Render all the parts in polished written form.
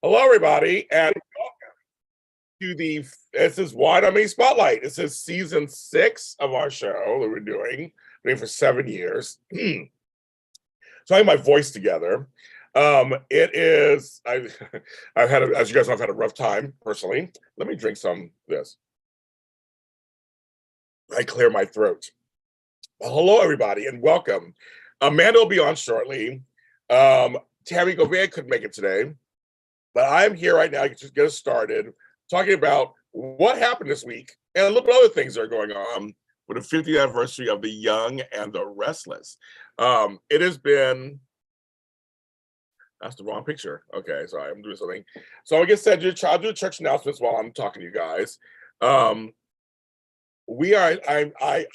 Hello, everybody, and welcome to this is Y&R Mini Spotlight. This is season 6 of our show that we're doing for 7 years. So I have my voice together. It is, I've had, as you guys know, I've had a rough time personally. Let me drink some of this. I clear my throat. Well, hello, everybody, and welcome. Amanda will be on shortly. Tammy Gouveia couldn't make it today. But I'm here right now to just get us started talking about what happened this week and a little bit of other things that are going on with the 50th anniversary of the Young and The Restless. It has been, that's the wrong picture. Okay, sorry, I'm doing something. So I guess I'll do church announcements while I'm talking to you guys. I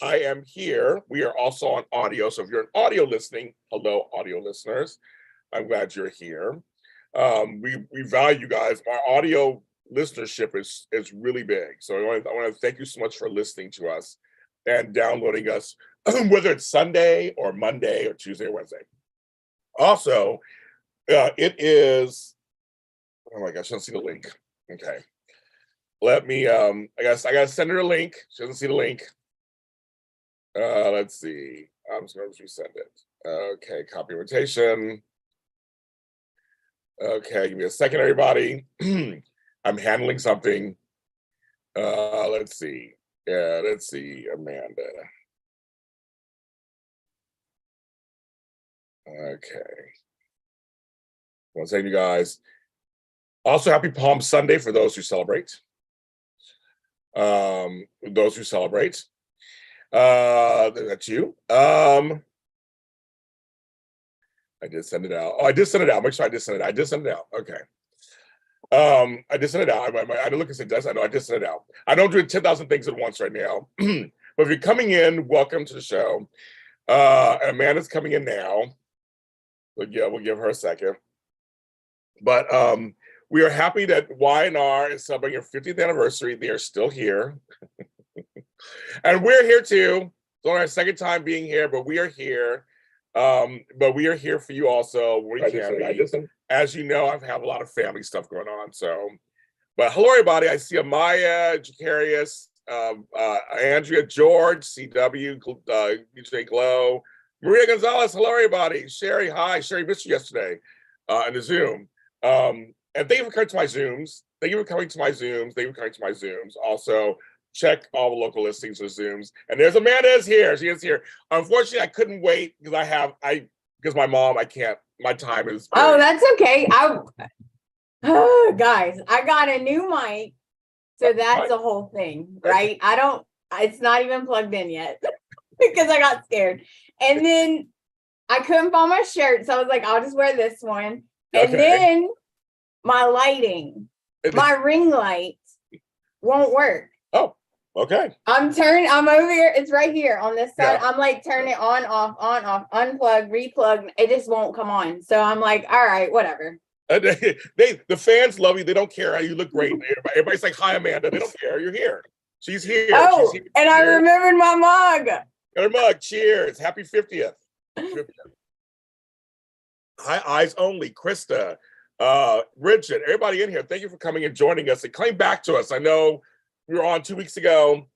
am here. We are also on audio. So if you're an audio listening, hello, audio listeners. I'm glad you're here. We value you guys. Our audio listenership is really big. So I want to thank you so much for listening to us and downloading us, whether it's Sunday or Monday or Tuesday or Wednesday. Also, it is, oh my gosh, I don't see the link. Okay. Let me, I gotta send her a link. She doesn't see the link. Let's see. I'm just going to resend it. Okay, copy invitation. Okay, give me a second, everybody. I'm handling something. Let's see. Yeah, let's see, Amanda. Okay. I want to thank you guys. Also, happy Palm Sunday for those who celebrate. Those who celebrate. That's you. I did send it out. Oh, I did send it out. Make sure I did send it out. I did send it out. Okay. I did send it out. I look and say, I know I did send it out. I don't do 10,000 things at once right now. But if you're coming in, welcome to the show. And Amanda's coming in now. But yeah, we'll give her a second. But we are happy that Y&R is celebrating their 50th anniversary. They are still here. And we're here too. It's only our second time being here, but we are here. But we are here for you also. We can be. As you know, I have a lot of family stuff going on. So, but hello, everybody. I see Amaya, Jacarius, Andrea, George, CW, DJ Glow, Maria Gonzalez. Hello, everybody. Sherry, hi. Sherry missed you yesterday in the Zoom. And thank you for coming to my Zooms. Thank you for coming to my Zooms. Thank you for coming to my Zooms. Also, check all the local listings for Zooms. And there's Amanda is here. She is here. Unfortunately, I couldn't wait because because my mom, I can't. My time is. Oh, that's okay. Guys, I got a new mic, so that's the whole thing, right? It's not even plugged in yet because I got scared. And then I couldn't find my shirt, so I was like, I'll just wear this one. And then my lighting, my ring light won't work. Oh, okay. I'm over here. It's right here on this side. Yeah. I'm like, turn it on, off, unplug, replug. It just won't come on. So I'm like, all right, whatever. The fans love you. They don't care. You look great. Everybody's like, hi, Amanda. They don't care. You're here. She's here. Oh, she's here. And I remembered my mug. Her mug. Cheers. Happy 50th. Hi, Eyes Only. Krista, Richard, everybody in here. Thank you for coming and joining us and coming back to us. I know we were on 2 weeks ago.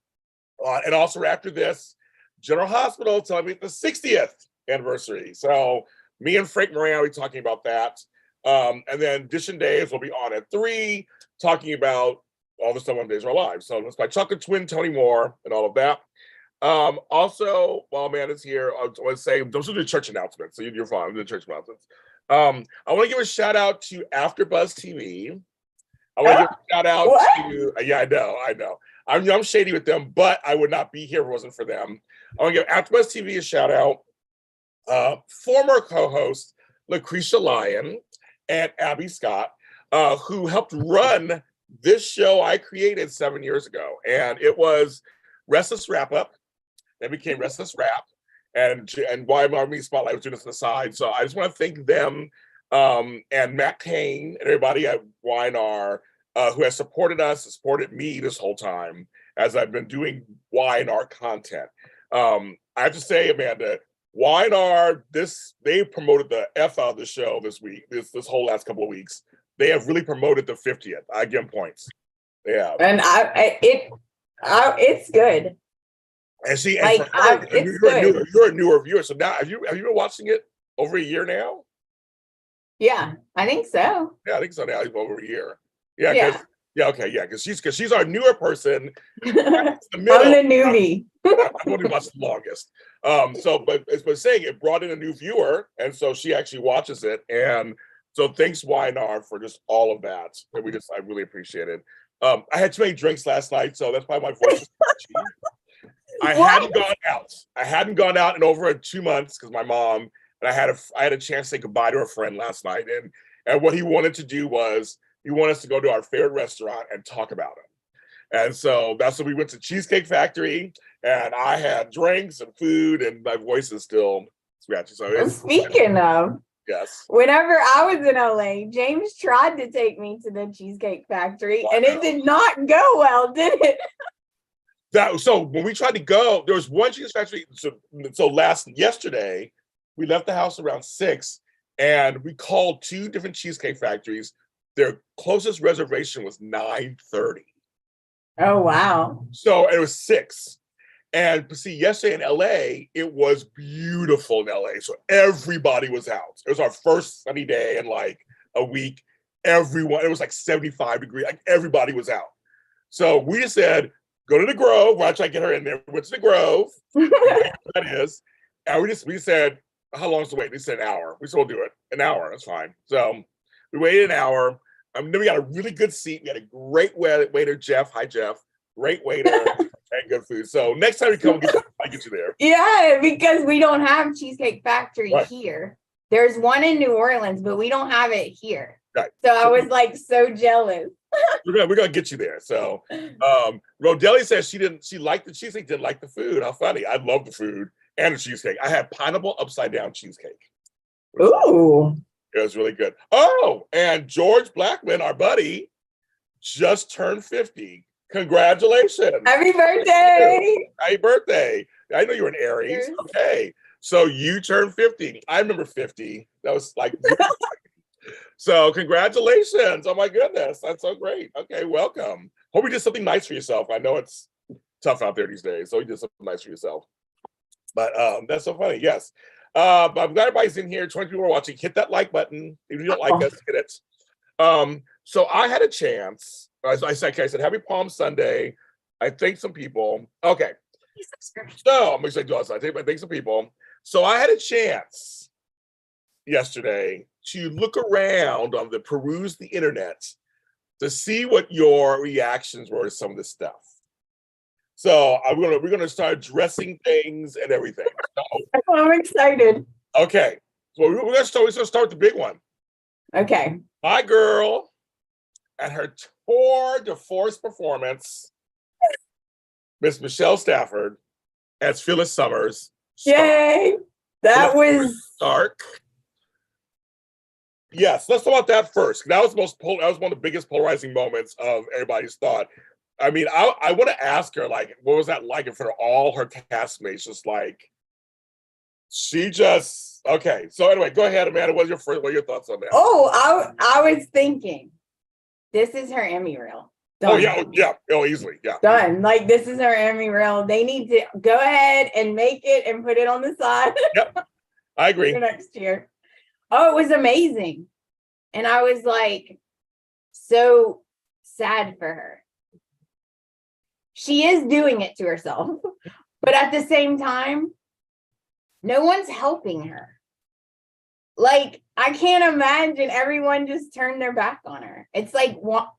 And also after this, General Hospital telling me the 60th anniversary. So me and Frank Moran will be talking about that. And then Dish and Days will be on at 3, talking about all the stuff on Days of Our Lives. So it's my Chocolate Twin, Tony Moore, and all of that. Also, while Amanda's here, I want to say, those are the church announcements. So you're fine with the church announcements. I want to give a shout out to AfterBuzz TV. I want to give a shout out to, yeah, I know. I'm shady with them, but I would not be here if it wasn't for them. I want to give AfterBuzz TV a shout out. Former co-host Lucretia Lyon and Abby Scott, who helped run this show I created 7 years ago. And it was Restless Wrap Up. It became Restless Wrap. And Y&R Mini Spotlight was doing this on the side. So I just want to thank them and Matt Kane and everybody at Y&R who has supported us, supported me this whole time as I've been doing Y&R content. I have to say, Amanda, Y&R, they promoted the F out of the show this week, this whole last couple of weeks. they have really promoted the 50th. I give them points. Yeah. And it's good. And she, Like, and for her, it's good. you're a newer viewer. So now, have you been watching it over a year now? Yeah, I think so. Yeah, I think so now. Over a year. Yeah, Yeah. because she's our newer person. I'm The middle. the newbie. I've only watched the longest. But it's saying it brought in a new viewer, and so she actually watches it. And so thanks Y&R for just all of that. And I really appreciate it. I had too many drinks last night, so that's why my voice is scratchy. I hadn't gone out in over 2 months because my mom, and I had a chance to say goodbye to a friend last night, and what he wanted to do was he wanted us to go to our favorite restaurant and talk about it. And so that's when we went to Cheesecake Factory, and I had drinks and food, and my voice is still scratchy. So Speaking of, yes, whenever I was in LA, James tried to take me to the Cheesecake Factory, and it did not go well, did it? So when we tried to go, there was one Cheesecake Factory. So yesterday, we left the house around 6, and we called 2 different Cheesecake Factories. Their closest reservation was 9:30. Oh, wow. So it was 6. And see, yesterday in LA, it was beautiful in LA. So everybody was out. It was our first sunny day in like a week. It was like 75 degrees. Like everybody was out. So we just said, go to the Grove. Well, I tried to get her in there. We went to the Grove. That is. And we said, how long is the wait? They said an hour. We said, we'll do it. An hour. That's fine. So we waited an hour. Then we got a really good seat. We had a great waiter, Jeff. Hi, Jeff. Great waiter and good food. So next time we come, I'll get you there. Yeah, because we don't have Cheesecake Factory here. There's one in New Orleans, but we don't have it here. Right. So I was like so jealous. We're gonna get you there. So Rodelli says she liked the cheesecake, didn't like the food. How funny. I love the food and the cheesecake. I had pineapple upside down cheesecake. Ooh. It was really good. Oh, and George Blackman, our buddy, just turned 50. Congratulations. Happy birthday. Happy birthday. I know you're an Aries. Cheers. Okay. So you turned 50. I remember 50. That was like so congratulations. Oh my goodness. That's so great. Okay, welcome. Hope you did something nice for yourself. I know it's tough out there these days. So you did something nice for yourself. But that's so funny. Yes. But I'm glad everybody's in here. 20 people are watching. Hit that like button. If you don't like us, hit it. So I had a chance. I said, Happy Palm Sunday. I thank some people. Okay. So I'm excited to do this. I thank some people. So I had a chance yesterday to look around peruse the internet to see what your reactions were to some of this stuff. So we're gonna start addressing things and everything. So, I'm excited. Okay. So we're gonna start with the big one. Okay. My girl at her tour de force performance, Miss Michelle Stafford as Phyllis Summers. Yay! That was Stark. Yes, let's talk about that first. That was one of the biggest polarizing moments of everybody's thought. I mean, I want to ask her, like, what was that like in front of all her castmates? Just like, okay. So anyway, go ahead, Amanda. What are your thoughts on that? Oh, I was thinking, this is her Emmy reel. Done. Oh yeah. Oh, easily, yeah. Done. Like, this is her Emmy reel. They need to go ahead and make it and put it on the side. Yep, I agree. For next year. Oh, it was amazing. And I was like, so sad for her. She is doing it to herself. But at the same time, no one's helping her. Like, I can't imagine everyone just turned their back on her. It's like, what?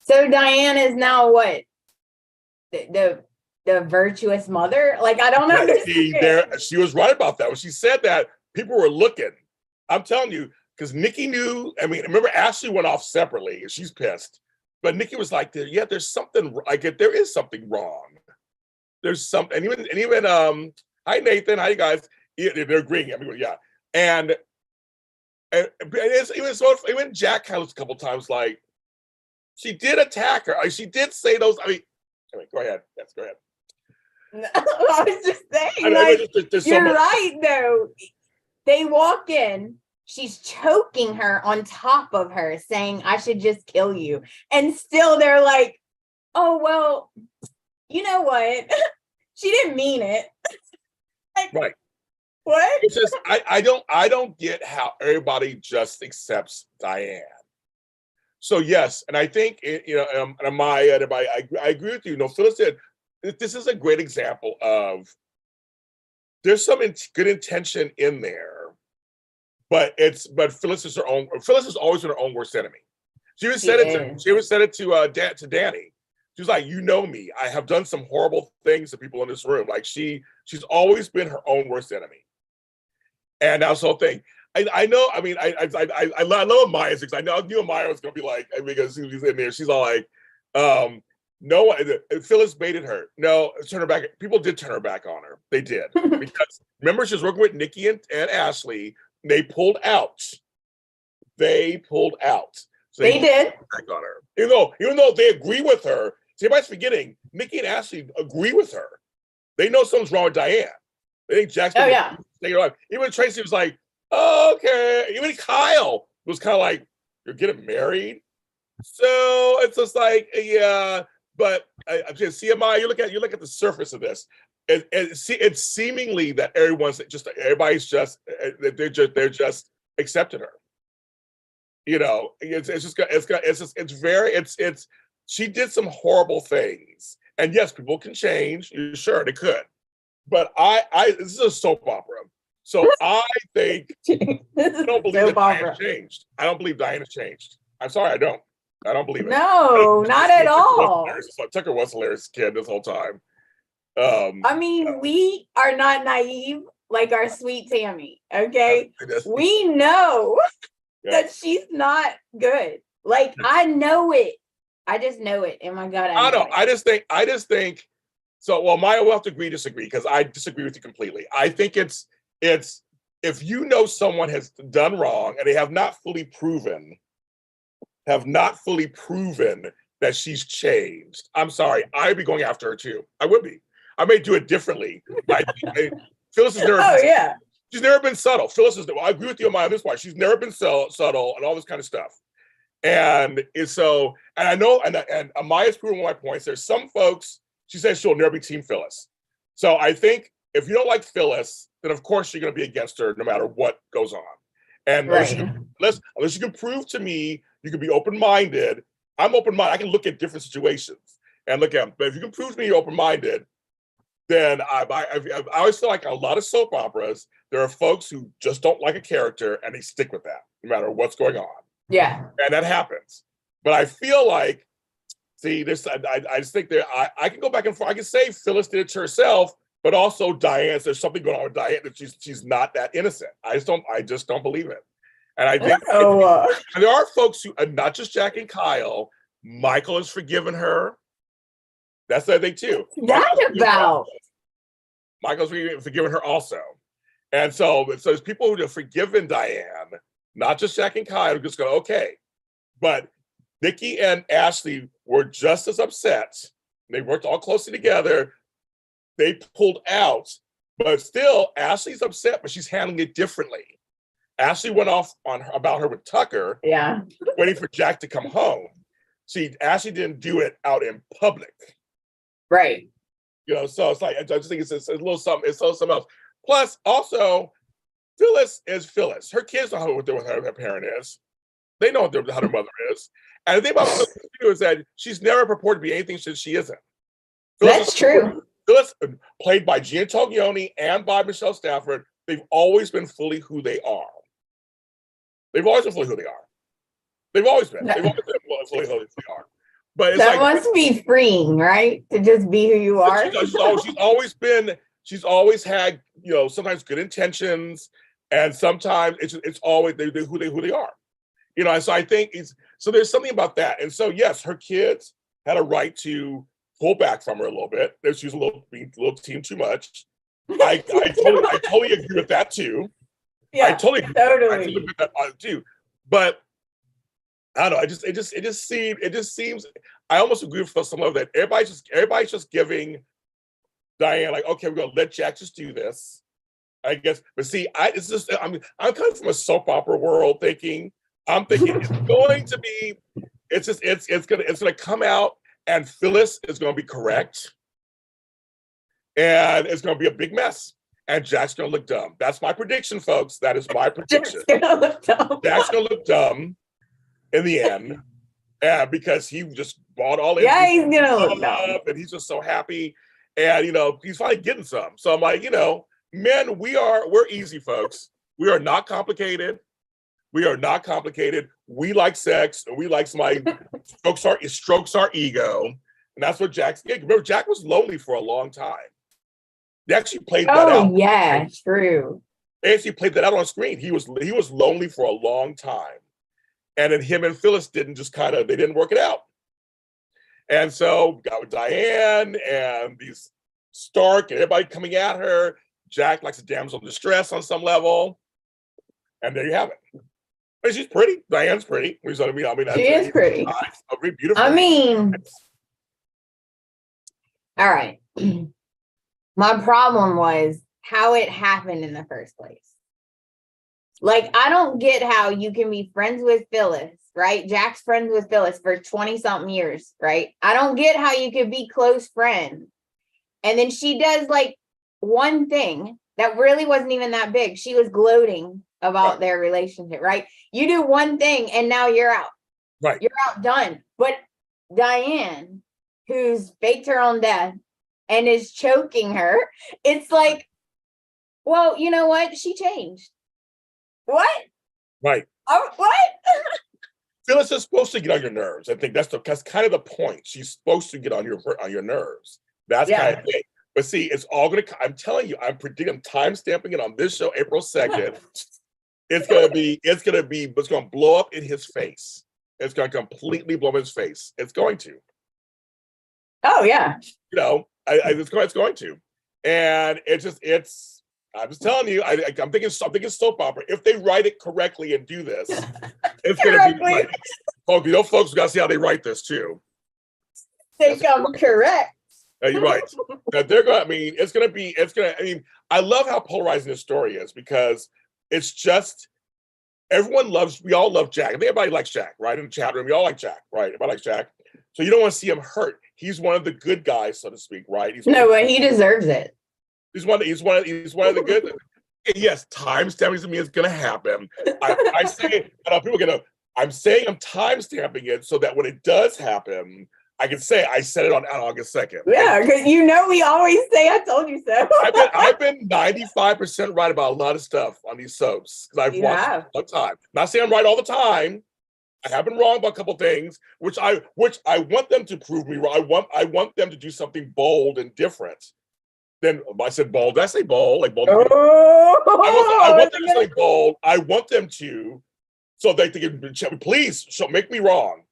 So Diane is now what? The virtuous mother? Like, I don't understand. She was right about that. When she said that, people were looking. I'm telling you, because Nikki knew. I mean, remember Ashley went off separately and she's pissed. But Nikki was like, yeah, there's something, like, there is something wrong. There's something, and even hi Nathan, hi you guys. Yeah, they're agreeing, everybody, yeah. And even Jack kind of a couple times, like, she did attack her. She did say those. I mean, go ahead. Yes, go ahead. I was just saying, you're right, though. They walk in she's choking her on top of her, saying, I should just kill you. And still they're like, oh, well, you know what? She didn't mean it. Like, right. what? It's just I don't get how everybody just accepts Diane. So yes, and I think and Amaya, everybody, I agree with you. You know, Phyllis said this is a great example of there's some good intention in there, but Phyllis is her own. Phyllis has always been her own worst enemy. She even said it to Danny. She was like, you know me. I have done some horrible things to people in this room. Like she's always been her own worst enemy. And that's the whole thing. I know. I mean, I love Maya's because I knew Maya was gonna be like, because she's in there. She's all like, no one. Phyllis baited her. No, turn her back. People did turn her back on her. They did because remember she was working with Nikki and Ashley. And they pulled out. So they did back on her. Even though they agree with her. See, everybody's forgetting Nikki and Ashley agree with her. They know something's wrong with Diane. They think Jack's gonna take her life. Even Tracy was like, oh, okay. Even Kyle was kind of like, you're getting married. So it's just like, yeah. But I'm just CMI. You look at the surface of this. It's seemingly that everybody's just they're just accepting her. You know, she did some horrible things, and yes, people can change. Sure, they could. But this is a soap opera. So I think I don't believe that Diane changed. I don't believe Diane has changed. I'm sorry, I don't believe it. No, not at all. Tucker was hilarious kid this whole time. I mean, we are not naive like our sweet Tammy. Okay, we know that she's not good. Like I know it. I just know it. Oh my God, I know it. I just think. So, well, Maya will have to disagree, because I disagree with you completely. I think it's if you know someone has done wrong and they have not fully proven that she's changed. I'm sorry, I'd be going after her too. I would be. I may do it differently. Phyllis has never. She's never been subtle. Phyllis is. Well, I agree with you on this part. She's never been subtle and all this kind of stuff. And I know, and Amaya's proven one of my points. There's some folks. She says she'll never be Team Phyllis. So I think if you don't like Phyllis, then of course you're going to be against her no matter what goes on. And unless you can prove to me you can be open-minded, I'm open-minded. I can look at different situations and look at them. But if you can prove to me you're open-minded, then I always feel like a lot of soap operas, there are folks who just don't like a character and they stick with that no matter what's going on. Yeah. And that happens. But I feel like, see, this I just think I can go back and forth. I can say Phyllis did it to herself, but also Diane, there's something going on with Diane that she's not that innocent. I just don't believe it. And I think and there are folks who, not just Jack and Kyle, Michael has forgiven her. That's the thing too. Michael's forgiven her also. And so there's people who have forgiven Diane, not just Jack and Kyle, who just go, okay. But Nikki and Ashley were just as upset. They worked all closely together. They pulled out, but still Ashley's upset, but she's handling it differently. Ashley went off about her with Tucker, waiting for Jack to come home. See, Ashley didn't do it out in public. Right. You know, so it's like, I just think it's a little something, it's something else. Plus, also, Phyllis is Phyllis. Her kids know what her parent is. They know how their mother is. And the thing about Phyllis is that she's never purported to be anything she isn't. That's true. Phyllis, played by Gina Toglioni and by Michelle Stafford, they've always been fully who they are. They've always been fully who they are. They've always been. They've always been fully who they are. But it's that must be freeing, right? To just be who you are. She's always had, you know, sometimes good intentions, and sometimes it's always who they are. You know, and so I think so there's something about that. And so yes, her kids had a right to pull back from her a little bit. She was being a little team too much. I totally agree with that too. Yeah, I totally agree with that too. But I don't know. It just seems. I almost agree with some of that. Everybody's just giving Diane like, okay, we're gonna let Jack just do this. I guess, but see, it's just I'm coming from a soap opera world I'm thinking it's going to be, it's gonna come out and Phyllis is gonna be correct. And it's gonna be a big mess. And Jack's gonna look dumb. That's my prediction, folks. That is my prediction. Jack's gonna look dumb. Jack's gonna look dumb in the end. Because he just bought all he's gonna look dumb. And he's just so happy. And he's finally getting some. So I'm like, men, we're easy, folks. We are not complicated. We are not complicated. We like sex. We like somebody strokes our ego. And that's what Jack's did. Remember, Jack was lonely for a long time. They actually played that out. Oh, yeah, true. They actually played that out on screen. He was lonely for a long time. And then him and Phyllis they didn't work it out. And so got with Diane and these Stark and everybody coming at her. Jack likes a damsel in distress on some level. And there you have it. But she's pretty. Diane's pretty. She is pretty. Nice, beautiful. I mean, all right. My problem was how it happened in the first place. Like, I don't get how you can be friends with Phyllis, right? Jack's friends with Phyllis for 20-something years, right? I don't get how you could be close friends. And then she does like one thing that really wasn't even that big. She was gloating about their relationship, right? You do one thing and now you're out. Right. You're outdone. But Diane, who's faked her own death and is choking her, it's like, well, you know what? She changed. What? Right. Oh, what? Phyllis is supposed to get on your nerves. I think that's kind of the point. She's supposed to get on your nerves. That's kind of thing. But see, it's all gonna. I'm telling you, I'm time stamping it on this show, April 2nd. It's gonna blow up in his face. It's gonna completely blow up in his face. It's going to. Oh yeah. It's going to, and I'm just telling you, I'm thinking soap opera. If they write it correctly and do this, it's going to be like, folks got to see how they write this too. They come correct. You're right. They're going. It's going to. I love how polarizing this story is because it's just we all love Jack. I think everybody likes Jack, right? In the chat room, we all like Jack, right? Everybody likes Jack. So you don't want to see him hurt. He's one of the good guys, so to speak, right? But he deserves it. He's one of the good. Yes, time stamping to me is going to happen. I say, I'm saying I'm time stamping it so that when it does happen, I can say I said it on August 2nd. Yeah, because we always say I told you so. I've been 95% right about a lot of stuff on these soaps because I've watched it all the time. Not saying I'm right all the time. I have been wrong about a couple things, which I want them to prove me wrong. I want them to do something bold and different. Then I said bold. Did I say bold? Like bold. I want them to say bold. I want them to, so they can please make me wrong.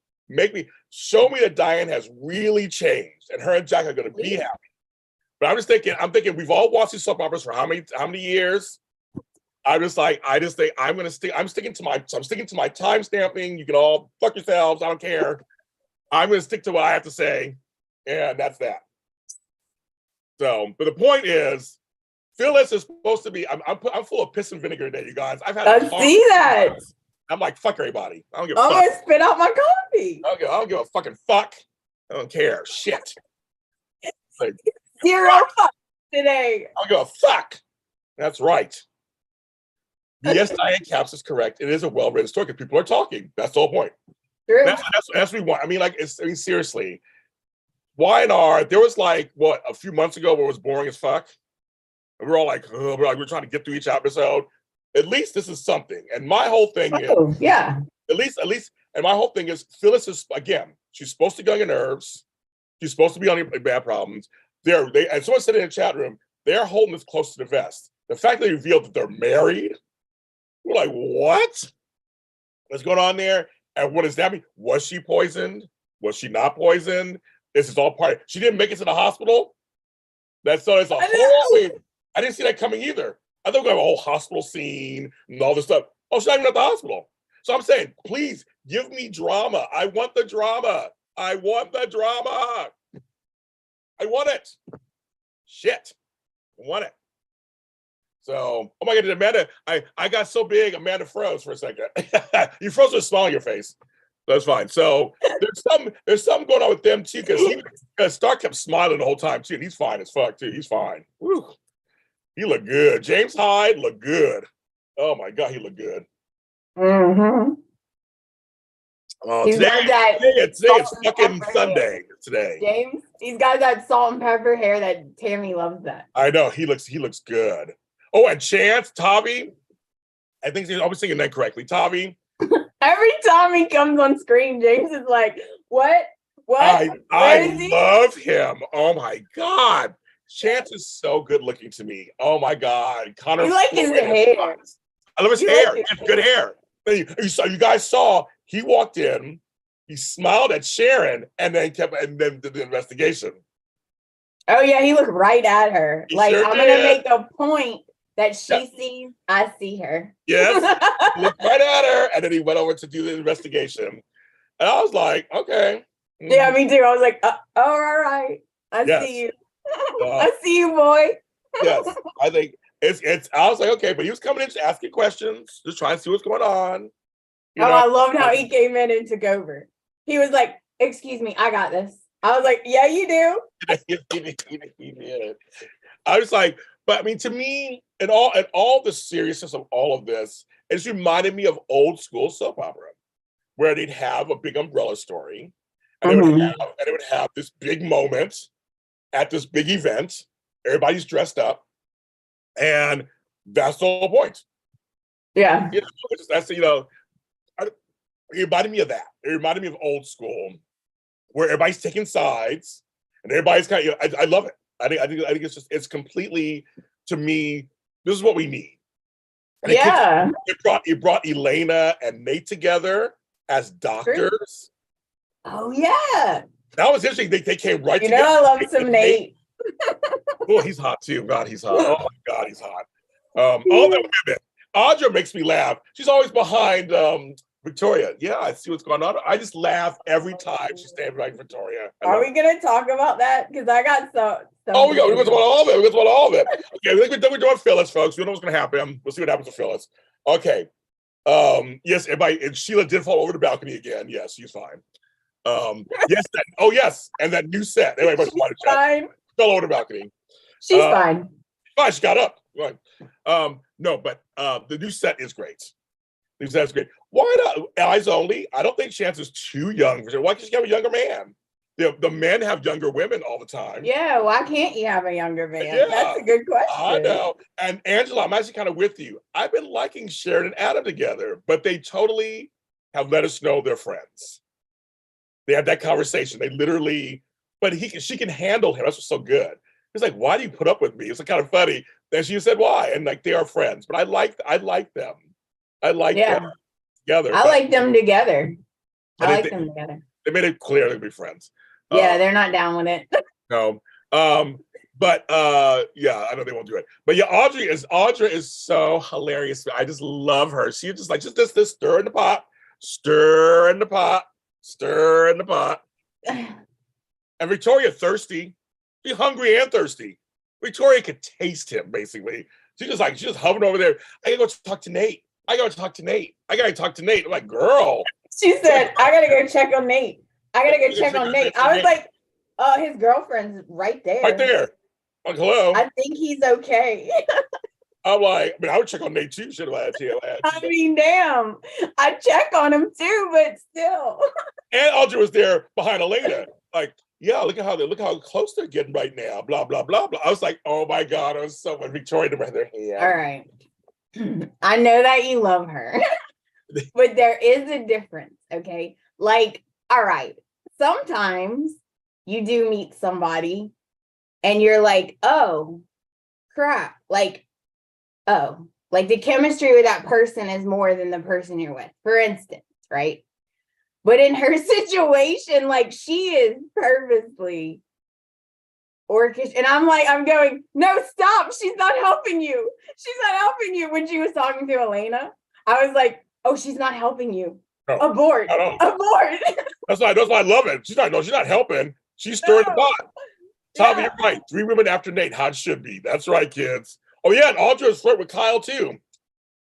Show me that Diane has really changed, and her and Jack are going to be happy. But I'm thinking we've all watched these soap operas for how many years? I'm sticking to my time stamping. You can all fuck yourselves. I don't care. I'm going to stick to what I have to say, and that's that. So, but the point is, Phyllis is supposed to be. I'm full of piss and vinegar today, you guys. I see that. I'm like, fuck everybody. I don't give a fuck. I'm gonna spit out my coffee. I don't give a fucking fuck. I don't care. Shit. Like, Zero fuck today. I don't give a fuck. That's right. Yes, Diane Capps is correct. It is a well-written story because people are talking. That's the whole point. True. That's what we want. Seriously. Y&R, there was a few months ago where it was boring as fuck. And we're all like, we're trying to get through each episode. At least this is something. And my whole thing is, yeah. At least, and my whole thing is, Phyllis is, again, she's supposed to get on your nerves. She's supposed to be on your bad problems. And someone said in the chat room, they're holding this close to the vest. The fact that they revealed that they're married, we're like, what? What's going on there? And what does that mean? Was she poisoned? Was she not poisoned? This is all part. She didn't make it to the hospital. It's a whole. I didn't see that coming either. I thought we have a whole hospital scene and all this stuff. Oh, she's not even at the hospital. So I'm saying, please give me drama. I want the drama. I want it. Shit. I want it. So, oh my God, Amanda, I got so big, Amanda froze for a second. You froze with a smile on your face. That's fine. So there's something going on with them too, because Stark kept smiling the whole time too. And he's fine as fuck too. He's fine. Woo. He looked good. James Hyde looked good. Oh my God, he looked good. Mm-hmm. Today it's fucking Sunday. Today, James, he's got that salt and pepper hair that Tammy loves. That I know he looks good. Oh, and Chance Tavi, I think he's always saying that correctly. Tavi. Every time he comes on screen, James is like, "What? I love him. Oh my God, Chance is so good looking to me. Oh my God, Connor. You like his hair? I love his hair. He has good hair. You guys saw. He walked in, he smiled at Sharon, and then did the investigation. Oh yeah, he looked right at her. I'm gonna make a point that she sees. I see her. Yes, he looked right at her, and then he went over to do the investigation. And I was like, okay. Mm-hmm. Yeah, me too. I was like, all right, I see you. I see you, boy. Yes, I think it's. I was like, okay, but he was coming in, just asking questions, just trying to see what's going on. I loved how he came in and took over. He was like, excuse me, I got this. I was like, yeah, you do. He did. I was like, but I mean, to me, and all the seriousness of all of this, it reminded me of old school soap opera, where they'd have a big umbrella story, and they would have this big moment at this big event. Everybody's dressed up, and that's the whole point. Yeah, it reminded me of that. It reminded me of old school, where everybody's taking sides and everybody's kind of. I love it. I think it's completely, to me, this is what we need. And it brought Elena and Nate together as doctors. Oh yeah, that was interesting. They came right together. I love some Nate. Oh, he's hot too. God, he's hot. Oh my God, he's hot. All the women. Audra makes me laugh. She's always behind Victoria. Yeah, I see what's going on. I just laugh every time she's standing behind Victoria. Are we going to talk about that? Because I got so. Oh, we got to talk about all of it. We got to talk about all of it. Okay, we're doing Phyllis, folks. We know what's going to happen. We'll see what happens to Phyllis. Okay. Yes, and Sheila did fall over the balcony again. Yes, she's fine. Yes. And that new set. Anyway, she's fine. Fell over the balcony. She's fine. Fine, she got up. Right. No, but the new set is great. The new set is great. Why not? Eyes only. I don't think Chance is too young. Why can't you have a younger man? The men have younger women all the time. Yeah, why can't you have a younger man? Yeah, that's a good question. I know. And Angela, I'm actually kind of with you. I've been liking Sharon and Adam together, but they totally have let us know they're friends. They had that conversation. They literally, but she can handle him. That's what's so good. He's like, why do you put up with me? It's kind of funny. Then she said, why? And like, they are friends. But I like them. I like them together. I like them together. I like them together. They made it clear they'd be friends. Yeah, they're not down with it. No. But yeah, I know they won't do it. But yeah, Audra is so hilarious. I just love her. She just like just this stir in the pot, stir in the pot, stir in the pot. And Victoria thirsty. She's hungry and thirsty. Victoria could taste him, basically. She's just hovering over there. I gotta go talk to Nate. I gotta talk to Nate. I'm like, girl. She said, I gotta go check on Nate. I was like, his girlfriend's right there. Right there. Like, hello. I think he's okay. I'm like, I would check on Nate too. Should have had. I mean, damn. I check on him too, but still. And Audra was there behind Elena. Like, yeah, look how close they're getting right now. Blah, blah, blah, blah. I was like, oh my God, it was so much. Victoria to their hand. All right. I know that you love her. But there is a difference, okay? Like, all right. Sometimes you do meet somebody and you're like, oh, crap. Like, oh, like the chemistry with that person is more than the person you're with, for instance, right? But in her situation, like she is purposely orchestrated. And I'm going, no, stop. She's not helping you. She's not helping you. When she was talking to Elena, I was like, oh, she's not helping you. No, abort. Abort. That's why I love it. She's not helping. She's stirring the pot. Tommy, you're right. 3 women after Nate, how it should be. That's right, kids. Oh yeah, and Audra's flirt with Kyle too.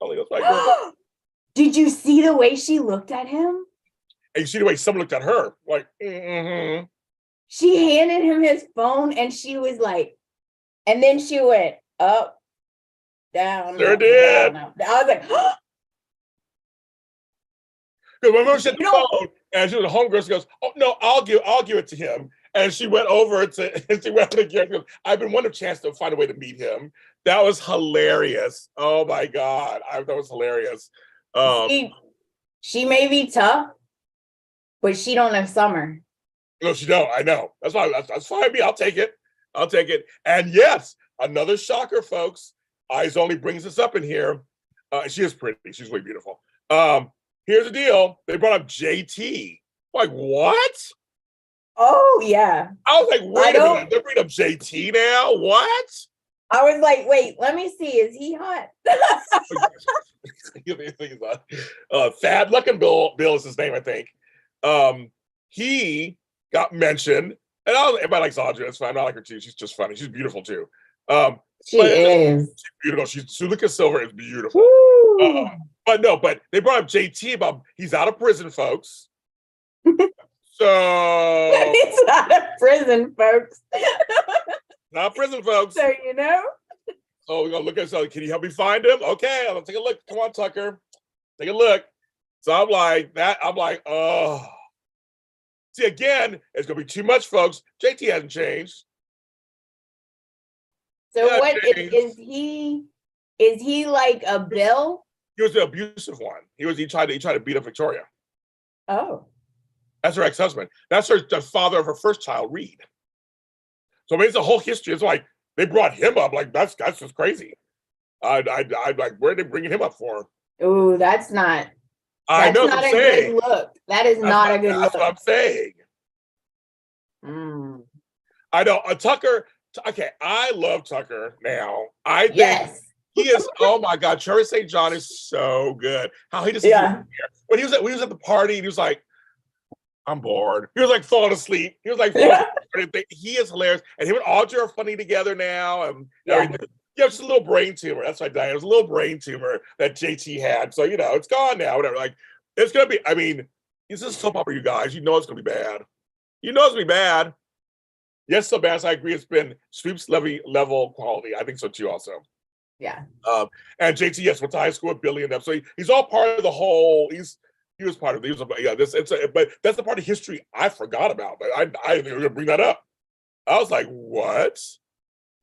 Oh, that's my girl. Did you see the way she looked at him? And you see the way someone looked at her, like, mm-hmm. She handed him his phone and she was like, and then she went up, down. Sure up, did. down, up. I was like, oh. Because when she had the phone and she was a homegirl, she goes, "Oh no, I'll give it to him." And she went over to and she went to the I've been wanting a chance to find a way to meet him. That was hilarious. Oh my God. That was hilarious. She may be tough, but she don't know Summer. No, she don't. I know. That's fine. That's fine. I'll take it. I'll take it. And yes, another shocker, folks. Eyes Only brings us up in here. She is pretty. She's really beautiful. Here's the deal. They brought up JT. Like, what? Oh, yeah. I was like, wait a minute. They're bringing up JT now? What? I was like, wait, let me see. Is he hot? Thad Looking Bill is his name, I think. He got mentioned, and everybody likes Audrey. That's fine. I like her too. She's just funny. She's beautiful too. She is. She's beautiful. Suzuka Silver is beautiful. But they brought up JT about he's out of prison, folks. So he's out of prison, folks. Not prison, folks. So you know. Oh, we're gonna look at something. Can you help me find him? Okay, I'll take a look. Come on, Tucker. Take a look. So I'm like, oh. See, again, it's gonna be too much, folks. JT hasn't changed. So what is he? Is he like a Bill? He was the abusive one. He tried to beat up Victoria. Oh. That's her ex-husband. That's the father of her first child, Reed. So I mean, it's a whole history. It's like they brought him up. Like that's just crazy. I like, where are they bringing him up for? Oh, that's not. I know. That's not a good look. That is not a good look. That's what I'm saying. I know. Tucker. Okay, I love Tucker now. I think he is. Oh my God, Cherry St. John is so good. How he just when he was at the party, he was like, I'm bored. He was like falling asleep. He was like falling asleep. He is hilarious. And him and Audrey are funny together now. And everything. Yeah, just a little brain tumor. That's right, Diane. It was a little brain tumor that JT had. So, it's gone now. Whatever. Like, it's going to be, I mean, this is soap opera, you guys. You know it's going to be bad. You know it's going to be bad. Yes, so bad. So I agree. It's been Sweeps level quality. I think so too, also. Yeah. And JT, yes, went to high school with Billy and them. So he's all part of the whole, he was part of it. But that's the part of history I forgot about. But I didn't think we were gonna bring that up. I was like, what?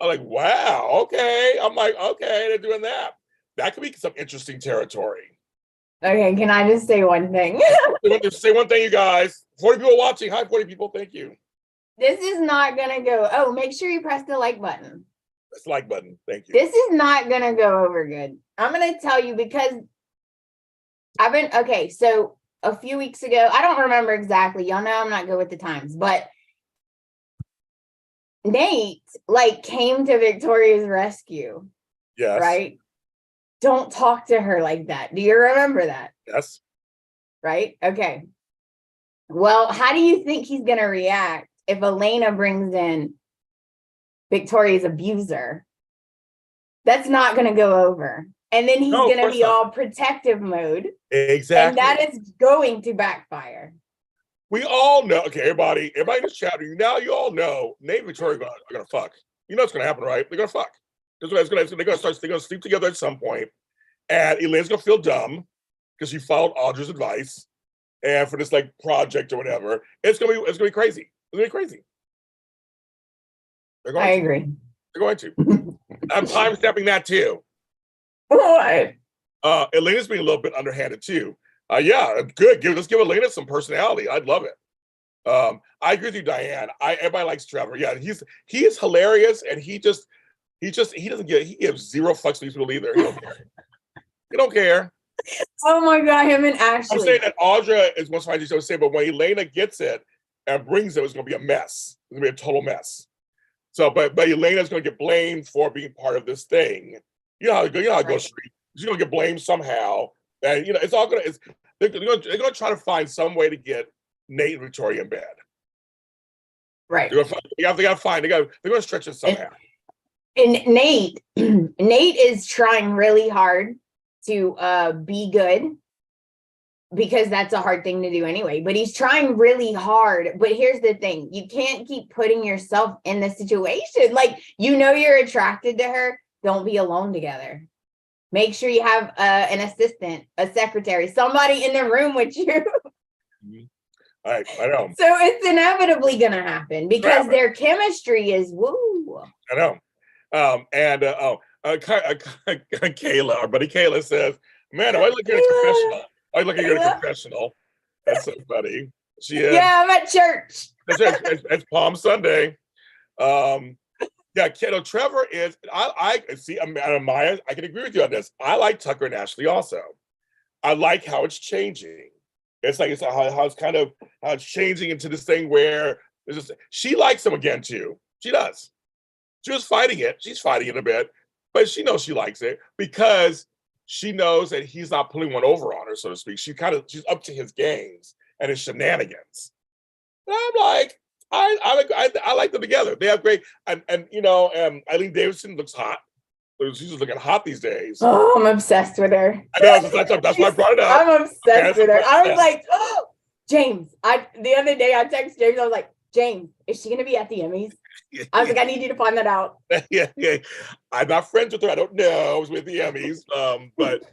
I'm like, wow, okay. I'm like, okay, they're doing that. That could be some interesting territory. Okay, can I just say one thing? Just say one thing, you guys. 40 people watching. Hi, 40 people. Thank you. This is not gonna go. Oh, make sure you press the like button. Press the like button. Thank you. This is not gonna go over good. I'm gonna tell you because so a few weeks ago, I don't remember exactly. Y'all know I'm not good with the times, but Nate came to Victoria's rescue. Yes. Right? Don't talk to her like that. Do you remember that? Yes. Right? Okay. Well, how do you think he's gonna react if Elena brings in Victoria's abuser? That's not gonna go over. And then he's going to be all protective mode. Exactly. And that is going to backfire. We all know. Okay, everybody in the chat, now you all know Nate and Victoria are going to fuck. You know what's going to happen, right? They're going to fuck. They're going to sleep together at some point. And Elaine's going to feel dumb because she followed Audra's advice. And for this project or whatever, it's going to be crazy. It's going to be crazy. I agree. They're going to. I'm time stamping that too. What? Elena's being a little bit underhanded too. Yeah, good. Let's give Elena some personality. I'd love it. I agree with you, Diane. Everybody likes Trevor. Yeah, he is hilarious, and he gives zero fucks to these people either. He don't care. He don't care. Oh my God, him and Ashley. I'm saying that Audra is what's fine to say, but when Elena gets it and brings it, it's going to be a mess. It's going to be a total mess. So, but Elena's going to get blamed for being part of this thing. You know how it goes. She's going to get blamed somehow, and it's all going to. They're going to try to find some way to get Nate and Victoria in bed. Right. They're going to find. They're going to stretch it somehow. And Nate, Nate is trying really hard to be good, because that's a hard thing to do anyway, but he's trying really hard. But here's the thing, you can't keep putting yourself in the situation. Like, you're attracted to her, don't be alone together. Make sure you have an assistant, a secretary, somebody in the room with you. I know. So it's inevitably gonna happen because their chemistry is woo. I know. Kayla, our buddy Kayla says, "Man, why look at a confessional? I look at your confessional." That's so funny. She is. Yeah, I'm at church. It's Palm Sunday. Yeah, Trevor is. I see. Maya, I can agree with you on this. I like Tucker and Ashley also. I like how it's changing. It's like how it's changing into this thing where she likes him again too. She does. She was fighting it. She's fighting it a bit, but she knows she likes it because she knows that he's not pulling one over on her, so to speak. She's up to his games and his shenanigans. And I'm like, I like them together. They have great, and Eileen Davidson looks hot. She's just looking hot these days. Oh, I'm obsessed with her. I know, that's why I brought it up. I'm obsessed with her. I was like, oh, James. The other day I texted James. I was like, James, is she going to be at the Emmys? I was like, I need you to find that out. Yeah. I'm not friends with her. I don't know. I was with the Emmys, but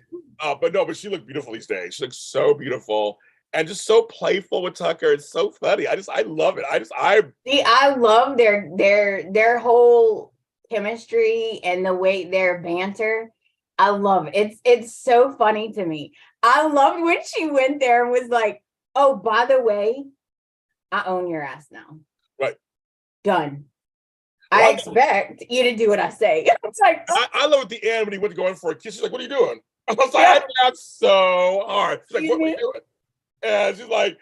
she looked beautiful these days. She looks so beautiful and just so playful with Tucker. It's so funny. I love it. I love their whole chemistry and the way their banter. I love it. It's so funny to me. I loved when she went there and was like, oh, by the way, I own your ass now. Right. Well, Done. I expect you to do what I say. It's like, I love at the end when he went to go in for a kiss. She's like, what are you doing? I was like, I laughed so hard. She's like, what are you doing? And she's like,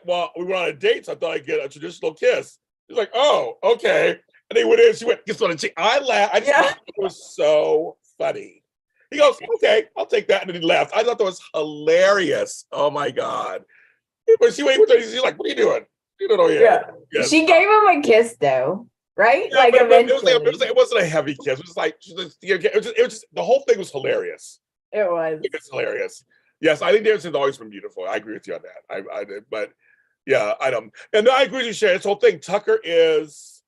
well, we went on a date, so I thought I'd get a traditional kiss. She's like, oh, okay. And they went in, she went, kiss on the cheek. I laughed. I just thought it was so funny. He goes, okay, I'll take that. And then he laughed. I thought that was hilarious. Oh my God. But she's like, what are you doing? You don't know yet. Yeah. Yes. She gave him a kiss though, right? Yeah, like eventually. It wasn't a heavy kiss. It was like, it was just the whole thing was hilarious. It was. It was hilarious. Yes, I think Davidson's always been beautiful. I agree with you on that. I did, but yeah, I don't. And I agree with you, Shannon. This whole thing, Tucker is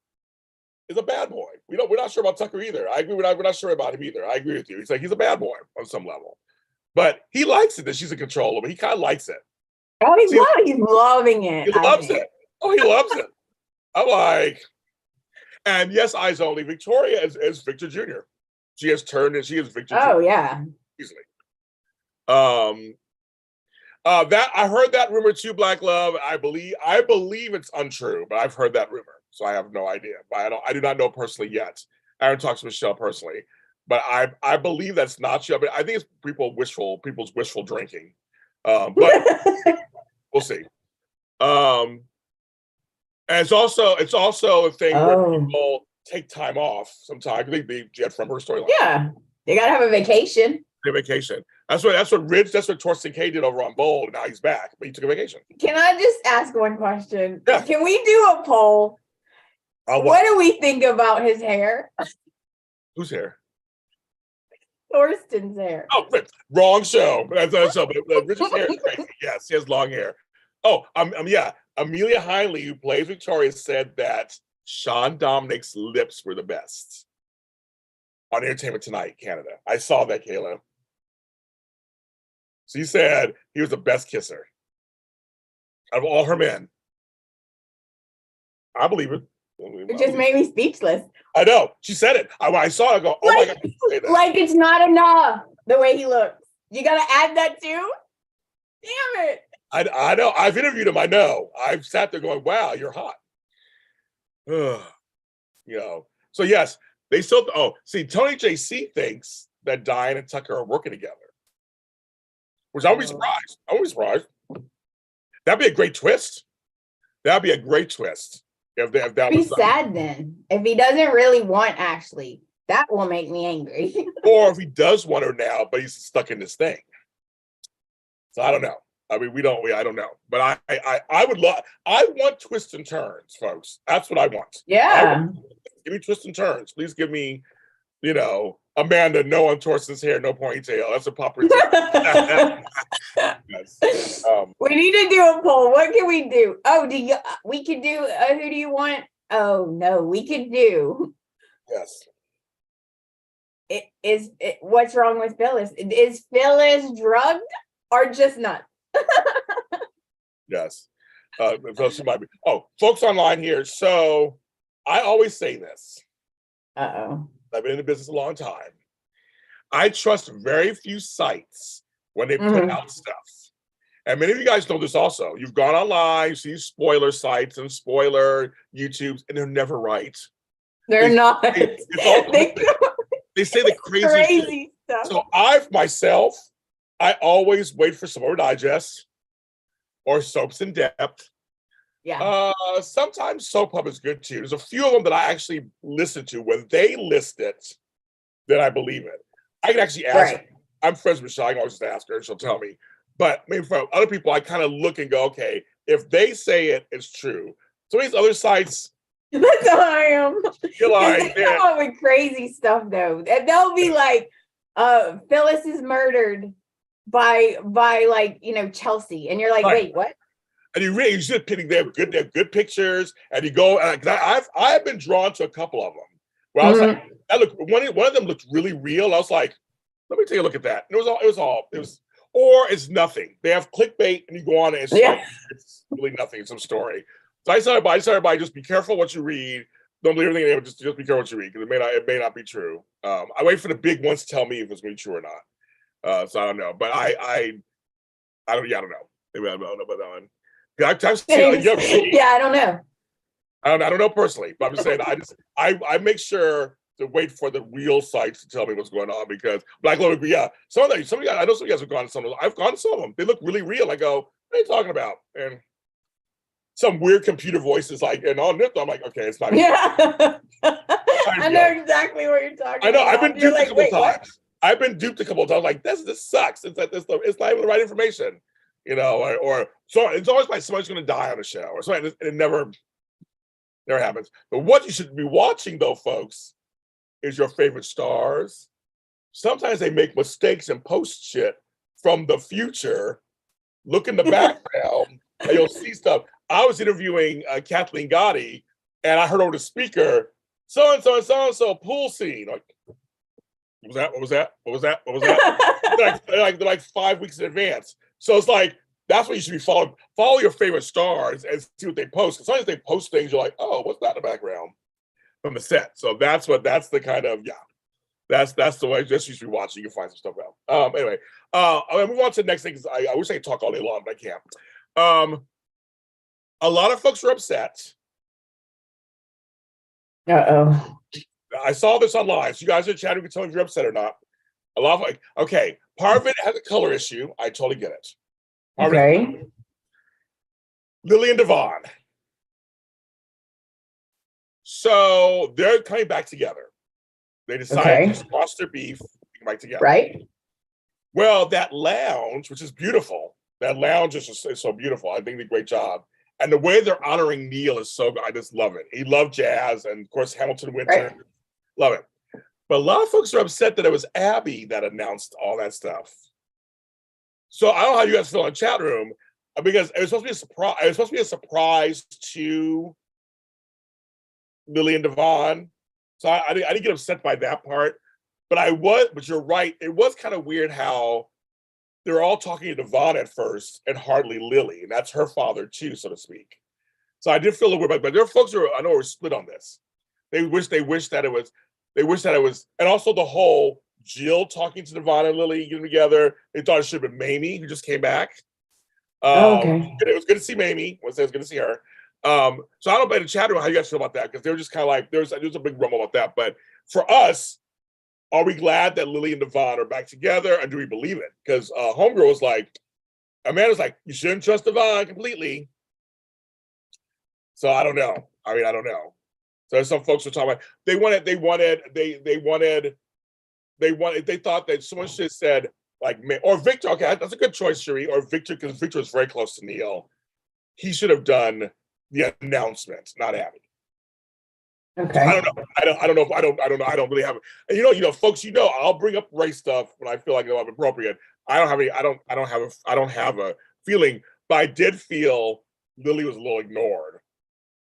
a bad boy. We're not sure about Tucker either. I agree. We're not sure about him either. I agree with you. He's a bad boy on some level, but he likes it that she's in control of him. He kind of likes it. Oh, he's loving it. He loves it. Oh, he loves it. I'm like, and yes, eyes only. Victoria is Victor Jr. She has turned and she is Victor Jr. Oh yeah, easily. That I heard that rumor too, Black Love. I believe it's untrue, but I've heard that rumor, so I have no idea. But I do not know personally yet. I haven't talked to Michelle personally, but I believe that's not true. But I think it's people's wishful drinking. But we'll see. And it's also a thing where people take time off sometimes. They get from her storyline. Yeah, they gotta have a vacation. Vacation. That's what Torsten K did over on Bold. Now he's back, but he took a vacation. Can I just ask one question? Yeah. Can we do a poll? What do we think about his hair? Whose hair? Torsten's hair. Oh, wrong show. But Richard's hair is crazy. Yes, he has long hair. Oh, yeah. Amelia Heinley, who plays Victoria, said that Sean Dominic's lips were the best on Entertainment Tonight, Canada. I saw that, Kayla. She said he was the best kisser out of all her men. I believe it. It just made me speechless. I know. She said it. I saw it. I go, oh my God. Like it's not enough the way he looks. You got to add that too? Damn it. I know. I've interviewed him. I know. I've sat there going, wow, you're hot. So yes, they still, Tony JC thinks that Diane and Tucker are working together. Which I would be surprised. I would be surprised. That'd be a great twist. That'd be a great twist. If that was sad then. If he doesn't really want Ashley, that will make me angry. Or if he does want her now, but he's stuck in this thing. So I don't know. I mean, I don't know. But I want twists and turns, folks. That's what I want. Yeah. Give me twists and turns. Please give me You know, Amanda, no on Torsten's hair, no ponytail. That's a pop routine. Yes. We need to do a poll. What can we do? Oh, we could do who do you want? Oh no, we could do Yes. What's wrong with Phyllis? Is Phyllis drugged or just nuts? Yes. She might be. Oh, folks online here. So I always say this. Uh-oh. I've been in the business a long time. I trust very few sites when they put out stuff. And many of you guys know this also. You've gone online, you see spoiler sites and spoiler YouTubes, and they're never right. They're not. They say the crazy stuff. So I always wait for some more digest or Soaps in Depth. Yeah. Sometimes Soap Hub is good too. There's a few of them that I actually listen to. When they list it, then I believe it. I can actually ask her. I'm friends with Michelle. I can always just ask her and she'll tell me. But maybe for other people, I kind of look and go, okay, if they say it, it's true. So these other sites. That's how I am. You're like, they come up with crazy stuff though. They'll be like, Phyllis is murdered by like, Chelsea. And you're like, wait, what? And you should pick. They have good pictures, and you go. I have been drawn to a couple of them. Where I was like, one of them looked really real. I was like, let me take a look at that. And or it's nothing. They have clickbait, and you go on, and it's really nothing. It's some story. So I tell everybody, just be careful what you read. Don't believe everything. Just be careful what you read, because it may not be true. I wait for the big ones to tell me if it's going to be true or not. So I don't know, but I don't know. Maybe I don't know about that one. I don't know. I don't know personally, but I'm just saying I make sure to wait for the real sites to tell me what's going on, because Black Lord, some of you guys, I know some of you guys have gone to some of them. I've gone to some of them. They look really real. I go, what are you talking about? And some weird computer voices and on this, I'm like, okay, it's not. I know exactly what you're talking about. I know. I've been duped a couple of times. I've been duped a couple of times. Like this sucks. It's not even the right information. Or so it's always like somebody's going to die on a show or something. It never happens. But what you should be watching, though, folks, is your favorite stars. Sometimes they make mistakes and post shit from the future. Look in the background, and you'll see stuff. I was interviewing Kathleen Gotti, and I heard over the speaker, so and so and so and so pool scene. Like, what was that? like 5 weeks in advance. So it's like, that's what you should be following. Follow your favorite stars and see what they post. Because sometimes they post things, you're like, oh, what's that in the background from the set? So that's the kind of, that's the way you should be watching. You can find some stuff out. Anyway, I'll move on to the next thing, because I wish I could talk all day long, but I can't. A lot of folks are upset. Uh-oh. I saw this online. So you guys are chatting. You can tell me if you're upset or not. A lot of okay, part of it has a color issue. I totally get it. Okay. Lily and Devon. So they're coming back together. They decided to squash their beef, come back together. Right. Well, that lounge, which is beautiful, is so beautiful. I think they did a great job. And the way they're honoring Neil is so good. I just love it. He loved jazz, and of course, Hamilton Winter. Right. Love it. But a lot of folks are upset that it was Abby that announced all that stuff. So I don't know how you guys feel in the chat room, because it was supposed to be a surprise. It was supposed to be a surprise to Lily and Devon. So I didn't get upset by that part. But you're right. It was kind of weird how they're all talking to Devon at first and hardly Lily. And that's her father too, so to speak. So I did feel a little weird, but there are folks who I know are split on this. They wish that it was, and also the whole Jill talking to Devon and Lily getting together. They thought it should have been Mamie, who just came back. It was good to see Mamie. It was good to see her. So I don't know in the chat room how you guys feel about that, because they were just kind of like, there's a big rumble about that. But for us, are we glad that Lily and Devon are back together, or do we believe it? Because Homegirl was like, Amanda's like, you shouldn't trust Devon completely. So I don't know. I don't know. So some folks were talking about they thought that someone should have said like, or Victor. Okay, that's a good choice, Cherie. Or Victor, because Victor is very close to Neil. He should have done the announcement, not Abby. So I Okay. don't know. I don't know. I don't really have it. And folks, I'll bring up race stuff when I feel like I'm appropriate. I don't have any. I don't have a feeling. But I did feel Lily was a little ignored,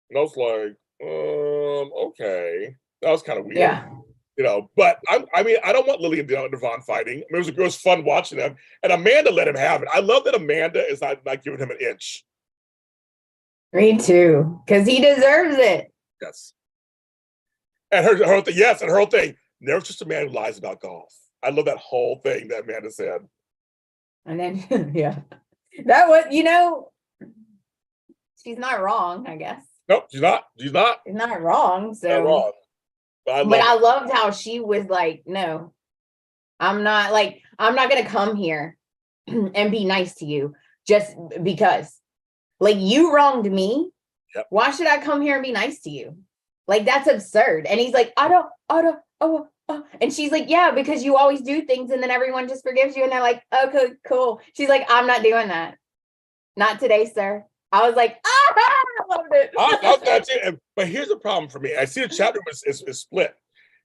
and I was like, okay, that was kind of weird. Yeah. But I mean, I don't want Lily and Devon fighting. I mean, it was fun watching them, and Amanda let him have it. I love that Amanda is not giving him an inch. Me too. Because he deserves it. Yes. And her thing, yes, and her whole thing, never just a man who lies about golf. I love that whole thing that Amanda said. And then, yeah. That was, she's not wrong, I guess. Nope, she's not. She's not. She's not wrong. So, Not wrong. But I loved how she was like, no, I'm not going to come here and be nice to you just because. Like, you wronged me. Yep. Why should I come here and be nice to you? Like, that's absurd. And he's like, I don't. And she's like, yeah, because you always do things and then everyone just forgives you. And they're like, okay, cool. She's like, I'm not doing that. Not today, sir. I was like, I loved it. I love that too. But here's the problem for me. I see the chat room is split.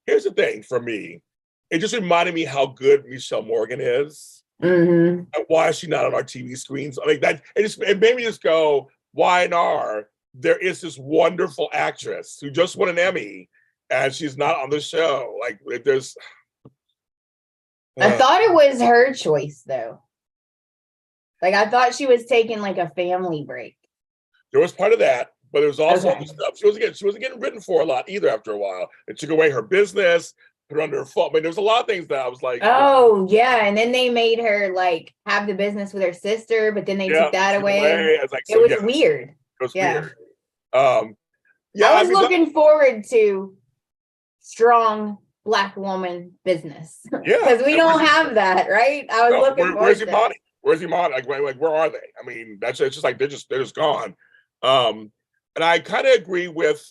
Here's the thing for me. It just reminded me how good Michelle Morgan is. Mm-hmm. And why is she not on our TV screens? Like that, it made me just go, Y&R, there is this wonderful actress who just won an Emmy and she's not on the show. Like there's I thought it was her choice though. Like I thought she was taking like a family break. There was part of that, but there was also other stuff. She wasn't getting written for a lot either after a while. It took away her business, put her under her fault. I mean, there was a lot of things that I was like, oh yeah, and then they made her like have the business with her sister, but then they took that away. I was like, it was weird. It was weird. I was looking forward to strong Black woman business. Yeah, because we don't have that, right? I was looking forward. Where's Imani? Where's Imani? Like where are they? I mean, it's just like they're just gone. And I kind of agree with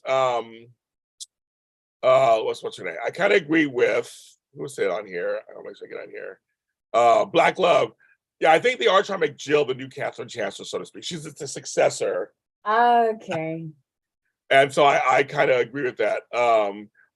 what's her name? I kind of agree with who said on here. I'll make sure I get on here. Black Love. Yeah, I think they are trying to make Jill the new Catherine Chancellor, so to speak. She's the successor. Okay. And so I kind of agree with that.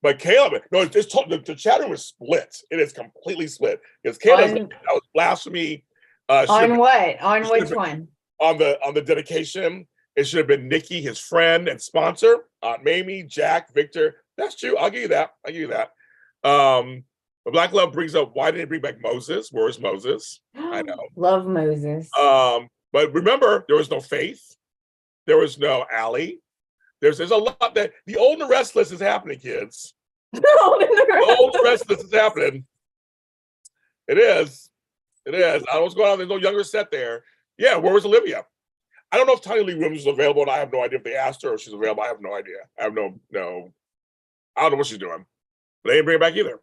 But Caleb, no, the chat room is split. It is completely split. Because Caleb, that was blasphemy. On what? On which one? On the dedication. It should have been Nikki, his friend and sponsor, Aunt Mamie, Jack, Victor. That's true. I'll give you that. But Black Love brings up, why didn't they bring back Moses? Where is Moses? I know. Love Moses. But remember, there was no Faith. There was no Allie. There's a lot that the Old and the Restless is happening, kids. The Old and the Restless is happening. It is. I don't know what's going on. There's no younger set there. Yeah, where was Olivia? I don't know if Tiny Lee Williams is available, and I have no idea if they asked her or she's available. I have no idea. I have no. I don't know what she's doing. But they didn't bring it back either.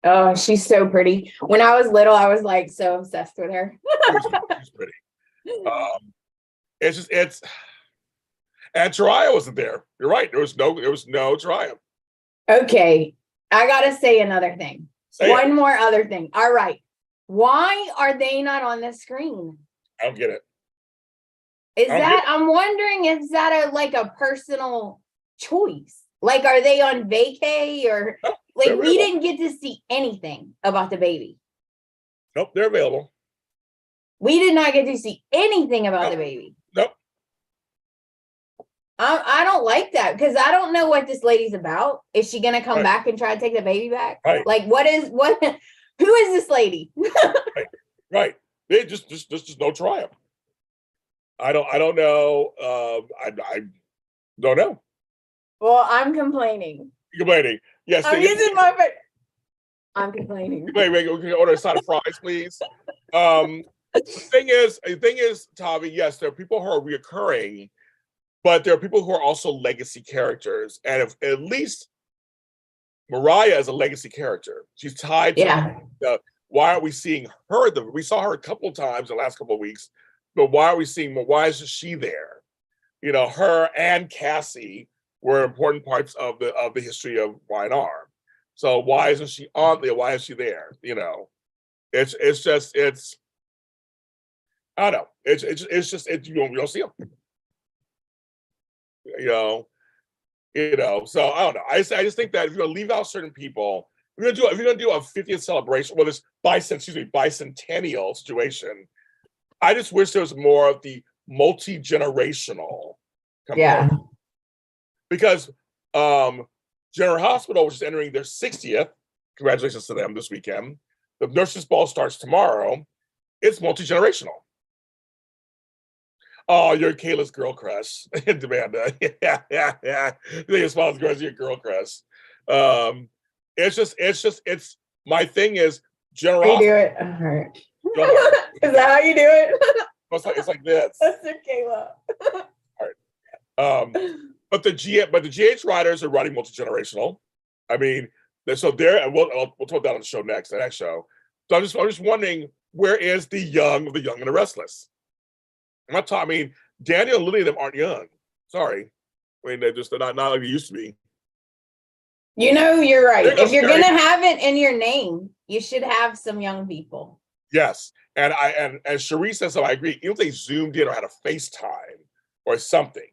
Oh, she's so pretty. When I was little, I was like so obsessed with her. She's pretty. It's and Tariah wasn't there. You're right. There was no Tariah. Okay. I gotta say another thing. One more other thing. All right. Why are they not on the screen? I don't get it. I'm wondering, is that a personal choice? Like, are they on vacay or like we didn't get to see anything about the baby? Nope, they're available. We did not get to see anything about the baby. Nope. I don't like that because I don't know what this lady's about. Is she gonna come back and try to take the baby back? Right. Like, who is this lady? Right. They just no triumph. I don't know. I don't know. Well, I'm complaining. You're complaining. Yes. I'm using my face. I'm complaining. Wait. Can you order a side of fries, please? The thing is, Tavi, yes, there are people who are reoccurring, but there are people who are also legacy characters. And if at least Mariah is a legacy character, she's tied to why aren't we seeing her? We saw her a couple of times in the last couple of weeks, but why isn't she there? Her and Cassie were important parts of the history of Y&R. So why isn't she on there? Why is she there? It's just I don't know. It's just you don't see them. So I don't know. I just think that if you're gonna leave out certain people, if you're gonna do a 50th celebration, well, this bicentennial situation, I just wish there was more of the multi-generational component. Yeah. Because General Hospital, which is entering their 60th, congratulations to them this weekend. The Nurses Ball starts tomorrow. It's multi-generational. Oh, you're Kayla's girl crush, Amanda. Yeah. You smile as girls, your girl crush. It's my thing is How you generosity. do it? All right. Is that how you do it? It's like this. That's Kayla. But the GH riders are riding multi-generational. I mean, so there, and we'll talk about on the show next, the next show. So I'm just wondering, where is the Young and the Restless? I'm not talking. I mean, Daniel and Lily and them aren't young. Sorry, I mean they're not like they used to be. You're right. If you're gonna have it in your name, you should have some young people. Yes, and Cherie says so. I agree. Even if they zoomed in or had a FaceTime or something,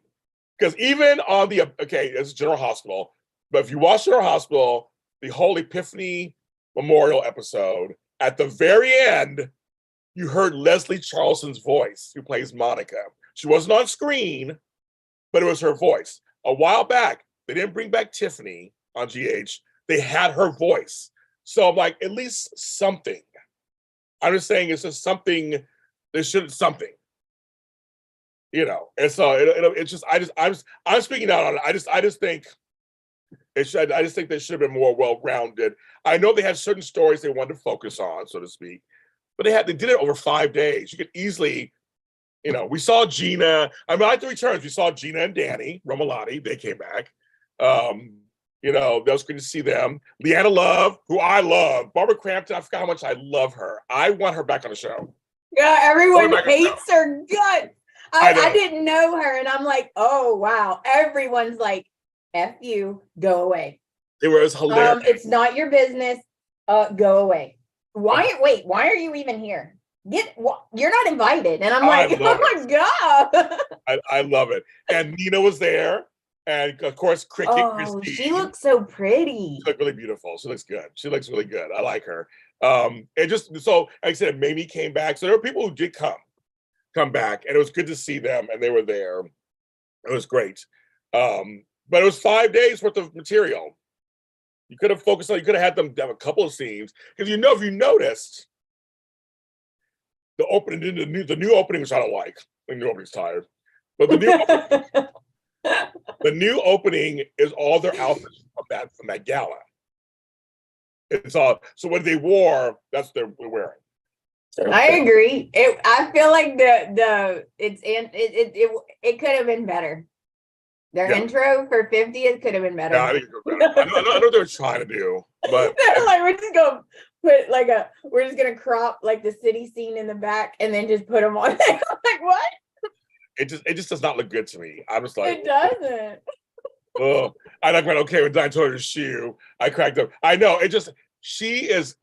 because even on it's General Hospital, but if you watch General Hospital, the whole Epiphany Memorial episode, at the very end, you heard Leslie Charleston's voice, who plays Monica. She wasn't on screen, but it was her voice. A while back, they didn't bring back Tiffany on GH. They had her voice. So I'm like, at least something. I'm just saying it's just something. There should something. And so it's just I'm speaking out on it. I just think it should. I just think they should have been more well-rounded. I know they had certain stories they wanted to focus on, so to speak, but they did it over 5 days. You could easily, we saw Gina. I mean, at the returns, we saw Gina and Danny Romolotti. They came back. That was good to see them. Leanna Love, who I love. Barbara Crampton, I forgot how much I love her. I want her back on the show. Yeah, everyone hates her guts. I didn't know her, and I'm like, oh wow. Everyone's like, F you, go away. It was hilarious. It's not your business. Go away. Why are you even here? You're not invited. And I'm like, oh my God. I love it. And Nina was there. And of course, Cricket. Oh, she looks so pretty. She looked really beautiful. She looks good. She looks really good. I like her. And just so, like I said, Mamie came back. So there were people who did come back, and it was good to see them, and they were there. It was great. But it was 5 days worth of material. You could have focused on. You could have had them have a couple of scenes because if you noticed, the opening, the new opening, which I don't like. The new opening's tired, but the new opening is all their outfits from that gala. It's all so what they wore. That's what they're wearing. I agree. I feel like it could have been better. Their intro for 50th could have been better. Yeah, I think it could have been better. I know what they're trying to do, but like we're just gonna put we're just gonna crop like the city scene in the back and then just put them on there. Like what? It just does not look good to me. I'm just like it doesn't. Oh, I like went okay when Diane told her shoe. I cracked up. I know it just she was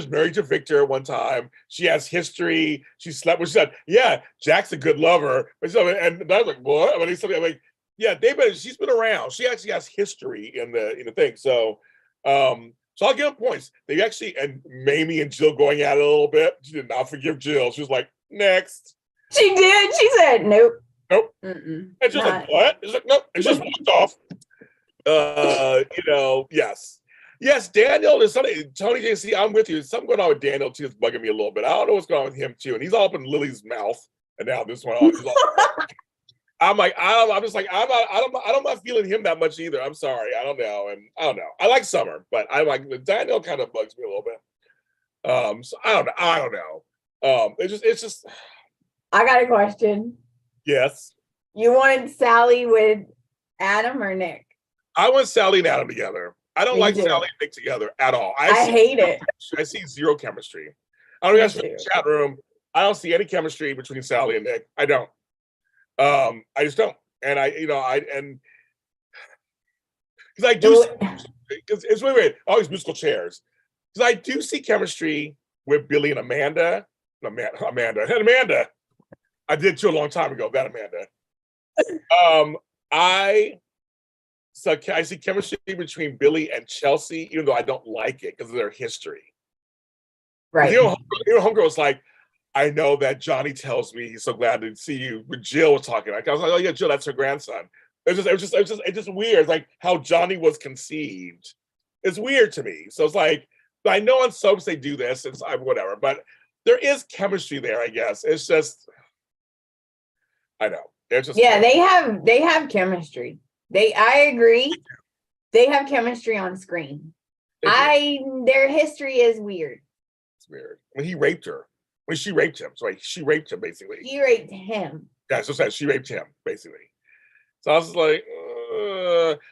married to Victor one time. She has history. She slept with. She said, "Yeah, Jack's a good lover." And I was like, "What?" When he said, "I'm like, yeah, she's been around. She actually has history in the thing." So, so I'll give them points. They actually and Mamie and Jill going at it a little bit. She did not forgive Jill. She was like, "Next." She did. She said, "Nope." Nope. It's just like what? It's like nope. It's just walked off. Yes. Yes, Daniel, there's something, Tony JC, I'm with you. There's something going on with Daniel too. It's bugging me a little bit. I don't know what's going on with him too. And he's all up in Lily's mouth. And now this one, I'm like, I'm just like, I'm not feeling him that much either. I'm sorry. I don't know. And I don't know. I like Summer, but I like Daniel kind of bugs me a little bit. So I don't know. It's just. I got a question. Yes. You wanted Sally with Adam or Nick? I want Sally and Adam together. I don't like Sally and Nick together at all. I hate it. I see zero chemistry. I don't guys in the chat room. I don't see any chemistry between Sally and Nick. I don't. I just don't. And because I do, because it's weird. All these musical chairs. Because I do see chemistry with Billy and Amanda. I did too a long time ago. That Amanda. So I see chemistry between Billy and Chelsea, even though I don't like it because of their history. Right. Homegirl was like, I know that Johnny tells me he's so glad to see you. But Jill was talking. Like, I was like, oh yeah, Jill, that's her grandson. It's just weird. Like how Johnny was conceived. It's weird to me. So it's like, I know on soaps they do this. It's whatever, but there is chemistry there. I guess it's just, I know. It's just they have chemistry. I agree. They have chemistry on screen. Their history is weird. It's weird. When he raped her. When she raped him. Sorry, she raped him basically. He raped him. Yeah, so she raped him basically. So I was like,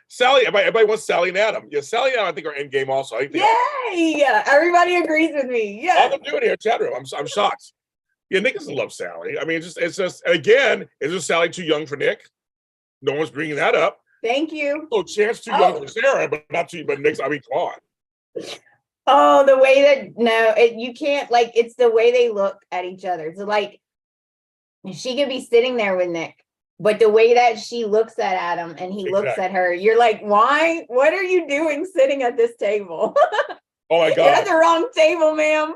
Sally. Everybody wants Sally and Adam. Yeah, Sally and Adam I think are in game also. Yay! Everybody agrees with me. Yeah. All I'm doing here, chat room. I'm shocked. Yeah, Nick doesn't love Sally. I mean, it's just again, isn't Sally too young for Nick? No one's bringing that up. Thank you. Oh, Chance too young for Sarah, but not too. But Nick's. I mean, come on. Oh, the way that you can't like. It's the way they look at each other. So like, she could be sitting there with Nick, but the way that she looks at Adam and he looks at her, you're like, why? What are you doing sitting at this table? Oh my God! You're at the wrong table, ma'am.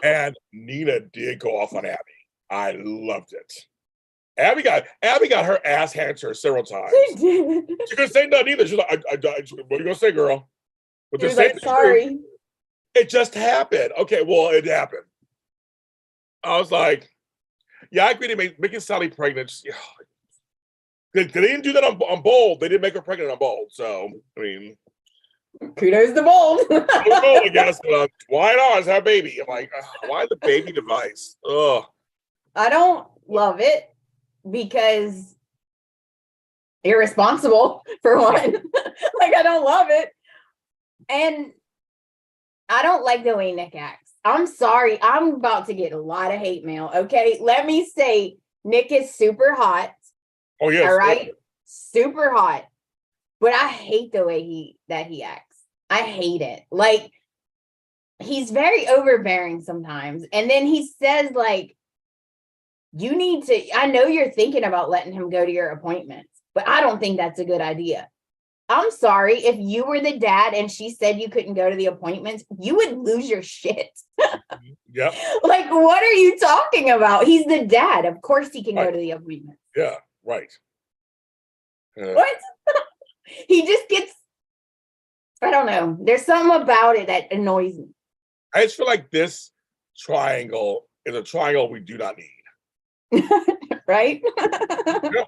And Nina did go off on Abby. I loved it. Abby got her ass handed to her several times. She did. She couldn't say nothing either. She's like, what are you gonna say, girl? But she was like, sorry. It just happened. Okay, well, it happened. I was like, yeah, I agree to making Sally pregnant. They didn't do that on Bold. They didn't make her pregnant on Bold. So, I mean, kudos to Bold. I guess. Why not? Have a baby. I'm like, why the baby device? Ugh. I don't love it because irresponsible for one. Like, I don't love it. And I don't like the way Nick acts. I'm sorry. I'm about to get a lot of hate mail. Okay. Let me say Nick is super hot. Oh, yes. All right. Super hot. But I hate the way he acts. I hate it. Like, he's very overbearing sometimes. And then he says, like, you need to, I know you're thinking about letting him go to your appointments, but I don't think that's a good idea. I'm sorry, if you were the dad and she said you couldn't go to the appointments, you would lose your shit. Yep. Like, what are you talking about? He's the dad. Of course he can go to the appointments. Yeah, right. What? He just gets, I don't know. There's something about it that annoys me. I just feel like this triangle is a triangle we do not need. Right? Yeah.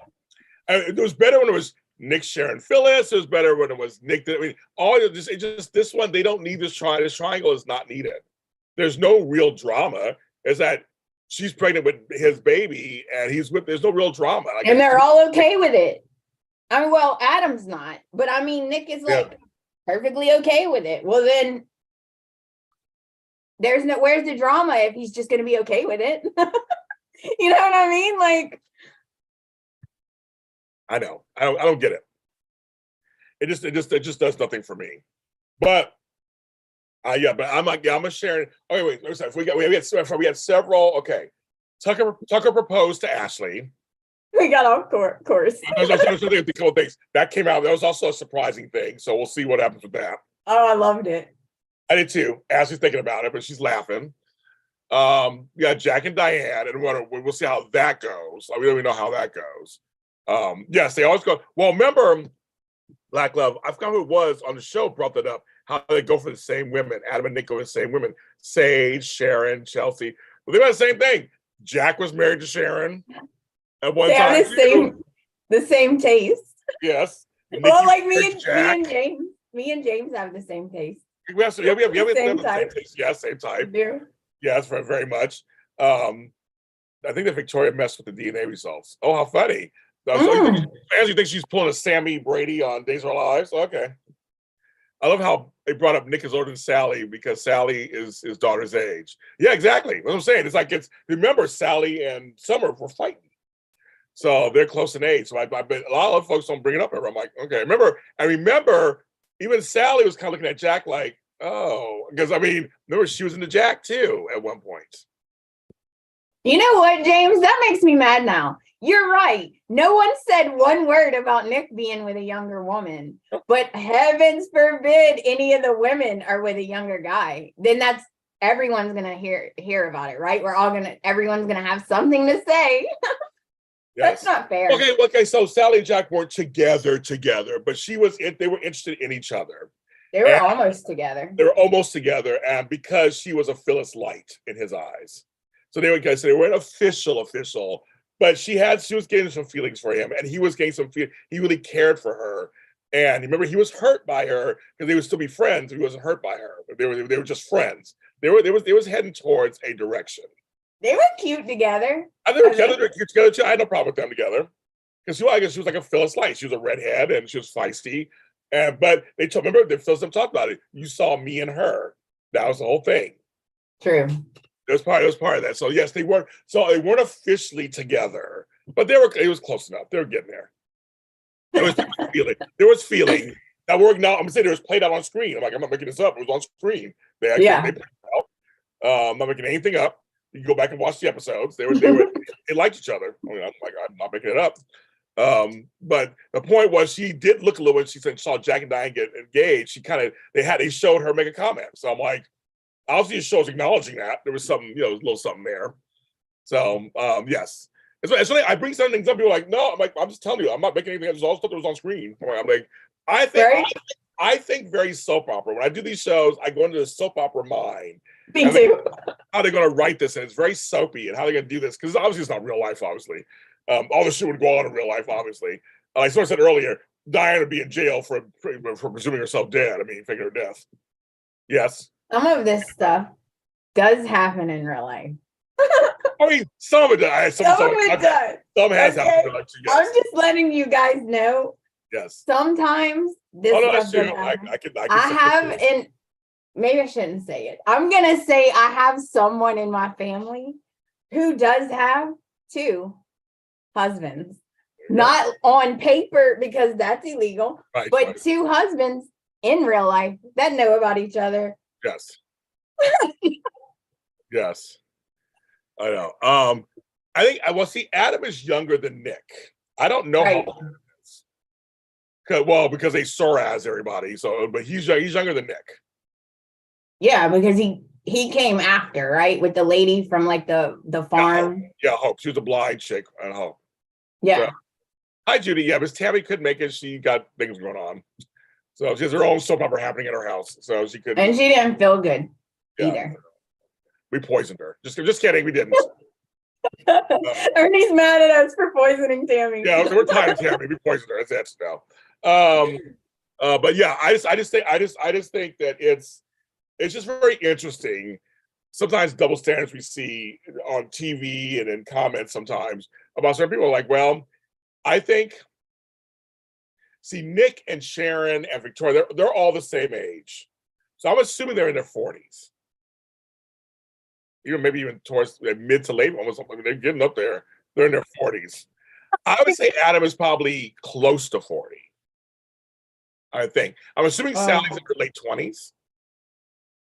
It was better when it was Nick, Sharon, Phyllis. It was better when it was Nick. I mean, this one, they don't need this triangle. This triangle is not needed. There's no real drama. Is that she's pregnant with his baby and there's no real drama. Like, and they're all okay with it. I mean, well, Adam's not, but I mean, Nick is like perfectly okay with it. Well, then where's the drama if he's just going to be okay with it? You know what I mean? Like, I know. I don't get it. It just does nothing for me. But but I'm like, I'm a Sharon. Okay, wait. We had several. Okay, Tucker proposed to Ashley. We got off course. There's a couple of things that came out. That was also a surprising thing. So we'll see what happens with that. Oh, I loved it. I did too. Ashley's thinking about it, but she's laughing. We got Jack and Diane, and we'll see how that goes. We don't even know how that goes. Yes, they always go. Well, remember, Black Love, I forgot who it was on the show brought that up, how they go for the same women. Adam and Nick go for the same women. Sage, Sharon, Chelsea. Well, they got the same thing. Jack was married to Sharon at one time. They have the same taste. Yes. Well, like me and James. Me and James have the same taste. We have the same type. Taste. Yes, same type. Yeah. Yes, very much. I think that Victoria messed with the DNA results. Oh, how funny. So you think she's pulling a Sammy Brady on Days of Our Lives? Okay. I love how they brought up Nick is older than Sally because Sally is his daughter's age. Yeah, exactly. What I'm saying. Remember Sally and Summer were fighting. So they're close in age. So I bet a lot of folks don't bring it up ever. I'm like, okay. I remember even Sally was kind of looking at Jack like, oh, because remember she was into Jack too at one point. You know what, James? That makes me mad now. you're right. No one said one word about Nick being with a younger woman, but heavens forbid any of the women are with a younger guy. Then everyone's gonna hear about it, right? Everyone's gonna have something to say. Yes. That's not fair. Okay. So Sally and Jack weren't together, but they were interested in each other. They were almost together. They were almost together, and because she was a Phyllis Light in his eyes, so they weren't official, but she was getting some feelings for him, and he was getting some feelings. He really cared for her, and remember, he was hurt by her because they would still be friends. He wasn't hurt by her. They were just friends. They was heading towards a direction. They were cute together. They were cute together too. I had no problem with them together because I guess she was like a Phyllis Light. She was a redhead and she was feisty. But remember, the Phyllis talked about it. You saw me and her. That was the whole thing. True. It was part of that. So yes, they weren't officially together, but it was close enough. They were getting there. There was feeling. Now I'm gonna say it was played out on screen. I'm not making this up. It was on screen. They played it out. I'm not making anything up. You can go back and watch the episodes. They liked each other. I'm not making it up. But the point was, she did look a little when she saw Jack and Diane get engaged. They showed her make a comment. So I'm like, obviously the show's acknowledging that there was something, a little something there. So yes. It's funny, I bring some things up. People are like, no, I'm just telling you, I'm not making anything up. There's all stuff that was on screen. I'm like, I think very soap opera. When I do these shows, I go into the soap opera mind. Me too. How they're going to write this, and it's very soapy, and how they're going to do this, because obviously it's not real life, obviously. All this shit would go on in real life, obviously. Like I said earlier, Diane would be in jail for presuming herself dead. faking her death. Yes. Some of this stuff does happen in real life. Some of it does. Some does. Some has happened in real life. Yes. I'm just letting you guys know. Yes. Sometimes this stuff does happen. I have, and maybe I shouldn't say it. I'm gonna say I have someone in my family who does have 2 husbands. Not on paper because that's illegal, but 2 husbands in real life that know about each other. Yes. Yes. I know. I think Adam is younger than Nick. I don't know how old he is. Because they Soraz everybody. So, but he's younger than Nick. Yeah, because he came after, right, with the lady from like the farm. Yeah, Hope. She was a blind chick at Hope. Yeah. So, hi, Judy. Yeah, because Tammy couldn't make it. She got things going on. So she has her own soap opera happening in her house. So she couldn't. And she didn't feel good either. We poisoned her. Just kidding. We didn't. Ernie's mad at us for poisoning Tammy. Yeah, we're tired of Tammy. We poisoned her. That's now. But yeah, I just think that it's just very interesting. Sometimes double standards we see on TV and in comments sometimes about certain people. Like, well, I think, see, Nick and Sharon and Victoria, they're all the same age. So I'm assuming they're in their 40s. Maybe even towards mid to late, almost. They're getting up there. They're in their 40s. I would say Adam is probably close to 40. I think. I'm assuming Sally's in her late 20s.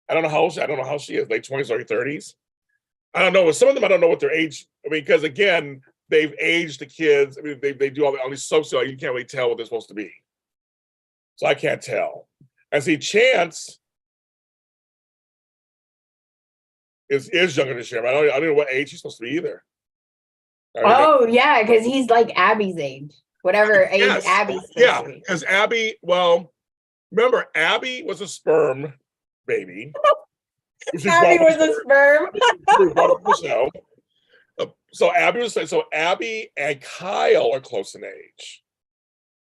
I don't know how she is. Late 20s, early 30s. I don't know. With some of them, I don't know what their age. Because again, they've aged the kids. They do all these soaps, so you can't really tell what they're supposed to be. So I can't tell. And see, Chance is younger than Sharon. I don't know what age he's supposed to be either. Yeah, because he's like Abby's age. Whatever age Abby's supposed to be. Because Abby, remember, Abby was a sperm baby. Abby was a sperm. So Abby and Kyle are close in age.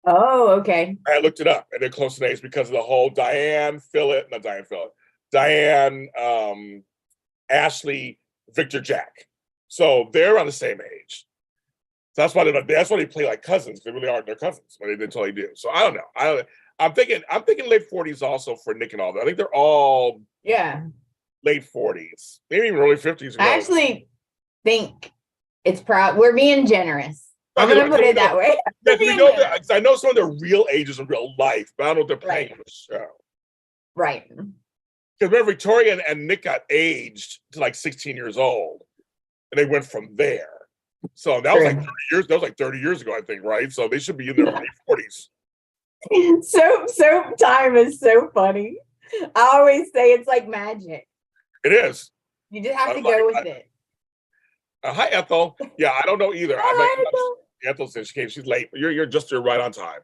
Oh, okay. I looked it up, and they're close in age because of the whole Diane, Ashley, Victor, Jack. So they're around the same age. So that's why they play like cousins. They really aren't their cousins, but they did totally do. So I don't know. I'm thinking late 40s also for Nick and all that. I think they're all late 40s, maybe even early 50s. I actually think it's we're being generous. I'm gonna put it that way. I know some of their real ages in real life, but I don't know what they're playing on the show. Right. Because remember, Victoria and Nick got aged to like 16 years old, and they went from there. So that was like 30 years. That was like 30 years ago, I think, right? So they should be in their late 40s. So time is so funny. I always say it's like magic. It is. You just have to go with it. Hi, Ethel. Yeah, I don't know either. Hi, Ethel. Ethel said she came. She's late. You're right on time.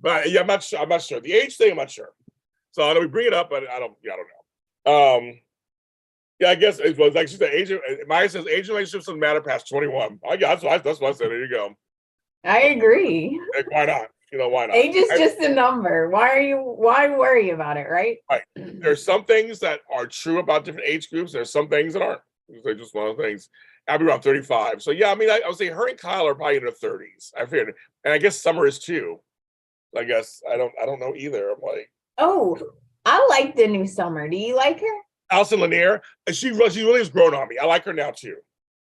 But yeah, I'm not sure. I'm not sure. The age thing, I'm not sure. So I know we bring it up, but I don't know. Yeah, I guess it was like she said. Maya says age relationships doesn't matter past 21. I guess that's what I said. There you go. I agree. Like, why not? Why not? Age is just a number. Why worry about it, right? Right. There's some things that are true about different age groups. There's some things that aren't. They're just one of the things. I'll be around 35. So yeah, I mean, I would say her and Kyle are probably in their 30s. I figured, and I guess Summer is too. I guess I don't know either. I'm like, oh, I like the new Summer. Do you like her? Allison Lanier, she really has grown on me. I like her now too.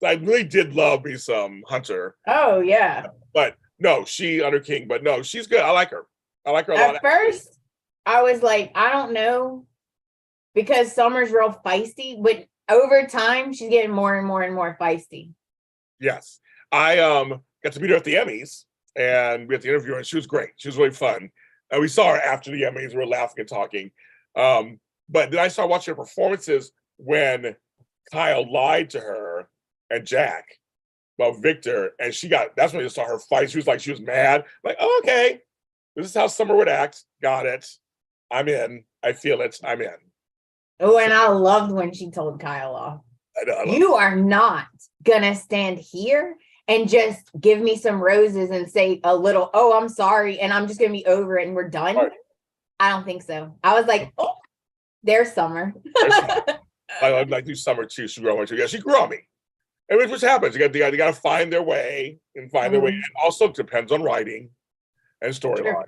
I really did love me some Hunter. Oh yeah. But no, she under King. But no, she's good. I like her. I like her a lot. At first, I was like, I don't know, because Summer's real feisty, but over time, she's getting more and more and more feisty. Yes, I got to meet her at the Emmys, and we had the interview, and she was great. She was really fun. And we saw her after the Emmys. We were laughing and talking. But then I started watching her performances when Kyle lied to her and Jack about Victor, and that's when I saw her fight. She was mad. Like, oh, okay, this is how Summer would act. Got it. I'm in. I feel it. I'm in. Oh, and I loved when she told Kyle off. I You are not gonna stand here and just give me some roses and say a little, oh, I'm sorry, and I'm just gonna be over it and we're done. Right. I don't think so. I was like, oh, there's Summer. I like do Summer too. She grew on me. Yeah, she grew on me. And which happens. You got to find their way and find their way. And also depends on writing and storyline. Sure.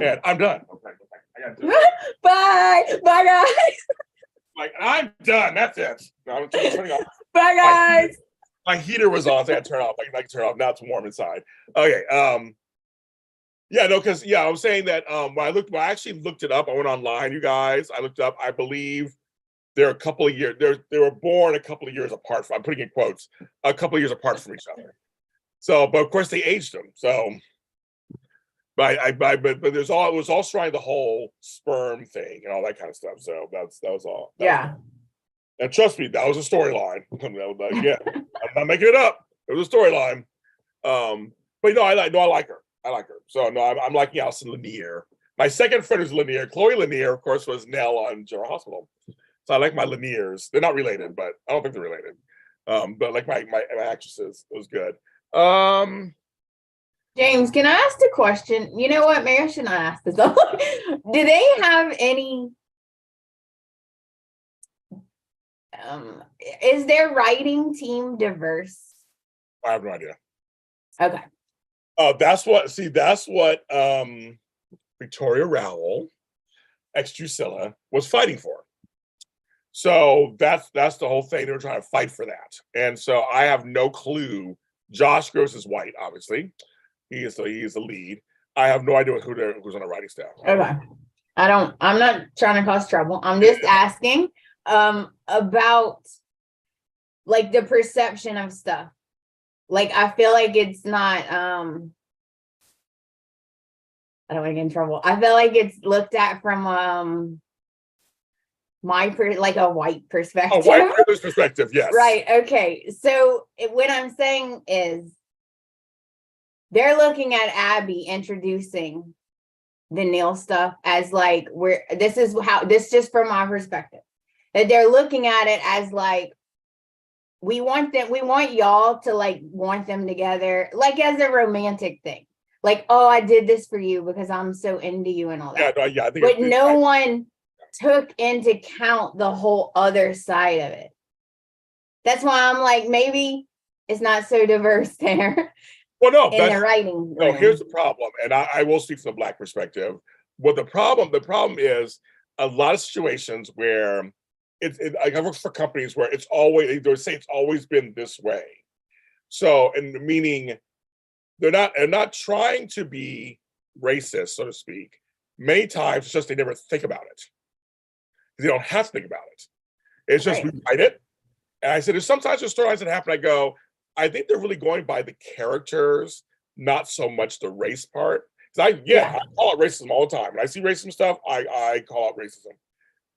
And I'm done. Okay. I got to do it. Bye, guys. Like, I'm done. That's it. No, I'm turning off. Bye, guys. My heater was on, so I had to turn off. I can turn off. Now it's warm inside. Okay. Yeah, no, because I was saying that when I actually looked it up. I went online, you guys. I looked up. I believe they're a couple of years. They were born a couple of years apart. I'm putting in quotes. A couple of years apart from each other. So, but of course they aged them. So, but it was all surrounding the whole sperm thing and all that kind of stuff. So that was all. And trust me, that was a storyline. Yeah, I'm not making it up. It was a storyline. But I like her. So no, I'm liking Allison Lanier. My second friend is Lanier. Chloe Lanier, of course, was Nell on General Hospital. So I like my Laniers. They're not related, but I don't think they're related. But like my actresses, it was good. James, can I ask a question? You know what? Maybe I should not ask this. Do they have any? Is their writing team diverse? I have no idea. Okay. That's what Victoria Rowell, ex Drusilla, was fighting for. So that's the whole thing. They were trying to fight for that. And so I have no clue. Josh Gross is white, obviously. He is the lead. I have no idea who's on the writing staff. Okay. I'm not trying to cause trouble. I'm just asking about like the perception of stuff. Like, I feel like it's not, I don't want to get in trouble. I feel like it's looked at from like a white perspective. A white privilege perspective, yes. Right, okay. So what I'm saying is they're looking at Abby introducing the Neil stuff as like, this just from my perspective, that they're looking at it as like, we want y'all to like want them together, like as a romantic thing. Like, oh, I did this for you because I'm so into you and all that. Yeah, I think but no one took into account the whole other side of it. That's why I'm like, maybe it's not so diverse there. Well, no, in the writing. No, here's the problem, and I will speak from the Black perspective. Well, the problem is a lot of situations where I work for companies where they say it's always been this way. So, and meaning they're not trying to be racist, so to speak. Many times it's just they never think about it. They don't have to think about it. It's just we write it. And I said, there's sometimes there's storylines that happen. I go, I think they're really going by the characters, not so much the race part. I call out racism all the time. When I see racism stuff, I call out racism.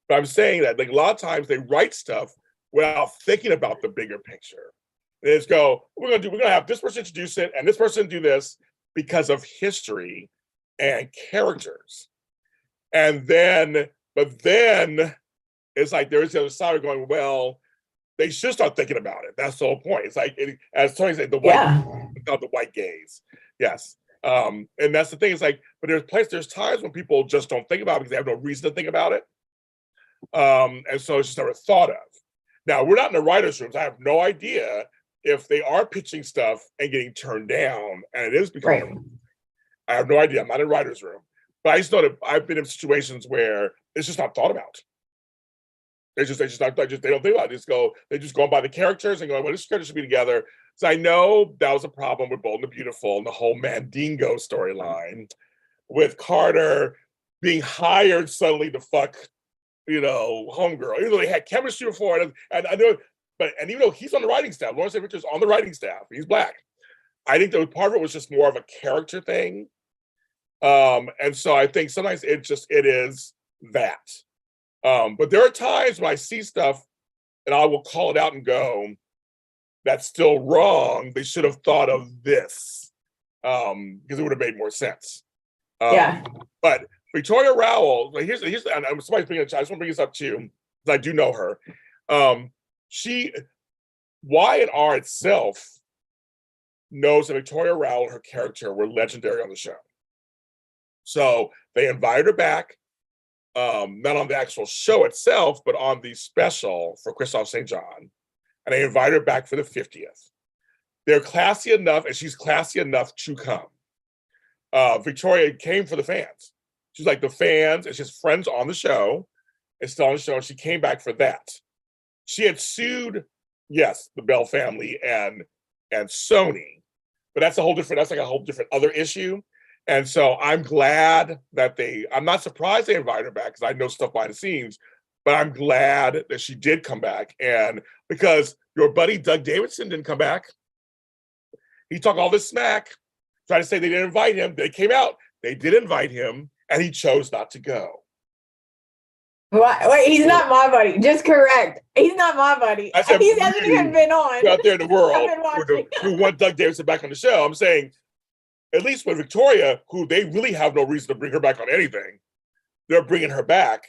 But I'm saying that like a lot of times they write stuff without thinking about the bigger picture. They just go, we're gonna have this person introduce it and this person do this because of history and characters. And then, but then it's like there's the other side going, well, they should start thinking about it. That's the whole point. It's like, as Tony said, the white gaze. Yes. And that's the thing. It's like, but there's times when people just don't think about it because they have no reason to think about it. And so it's just never thought of. Now, we're not in the writer's rooms. I have no idea if they are pitching stuff and getting turned down, and it is becoming. Right. I have no idea. I'm not in a writer's room. But I just know that I've been in situations where it's just not thought about. They don't think about it. They just go by the characters and go, well, this character should be together. So I know that was a problem with Bold and the Beautiful and the whole Mandingo storyline with Carter being hired suddenly to fuck, homegirl. Even though they had chemistry before, and I know, and even though he's on the writing staff, Lawrence Richards on the writing staff, he's Black. I think that part of it was just more of a character thing. And so I think sometimes it is that. But there are times when I see stuff and I will call it out and go, that's still wrong. They should have thought of this because it would have made more sense. But Victoria Rowell, here's and somebody's bringing it. I just want to bring this up to you because I do know her. Y&R itself knows that Victoria Rowell and her character were legendary on the show. So they invited her back. Not on the actual show itself, but on the special for Christophe St. John. And they invited her back for the 50th. They're classy enough, and she's classy enough to come. Victoria came for the fans. She's like the fans, and she has friends on the show. It's still on the show, and she came back for that. She had sued, yes, the Bell family and Sony, but that's like a whole different other issue. And so I'm glad that I'm not surprised they invited her back because I know stuff behind the scenes, but I'm glad that she did come back. And because your buddy Doug Davidson didn't come back, he talked all this smack, tried to say they didn't invite him. They came out, they did invite him, and he chose not to go. What? Wait, he's not my buddy. Just correct. He's not my buddy. He hasn't even been on. Out there in the world who want Doug Davidson back on the show. I'm saying, at least with Victoria, who they really have no reason to bring her back on anything, they're bringing her back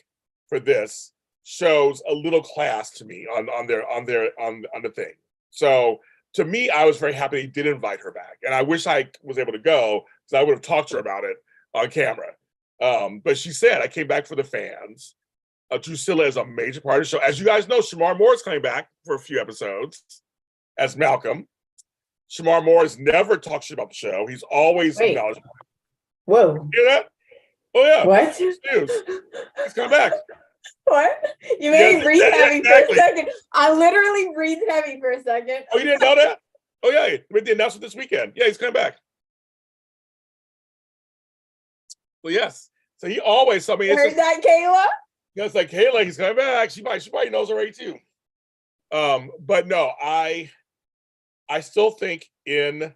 for this, shows a little class to me on the thing. So to me, I was very happy they did invite her back, and I wish I was able to go because I would have talked to her about it on camera. But she said, "I came back for the fans." Drusilla is a major part of the show. As you guys know, Shamar Moore is coming back for a few episodes as Malcolm. Shamar Moore has never talked shit about the show. He's always acknowledged. Whoa. You hear that? Oh, yeah. What? He's coming back. What? You made me breathe heavy for a second. I literally breathed heavy for a second. Oh, you didn't know that? Oh, yeah. He made the announcement this weekend. Yeah, he's coming back. Well, yes. So he always, I mean, you heard that, Kayla? Yeah, it's like, Kayla, he's coming back. She probably knows already, too. But no, I still think in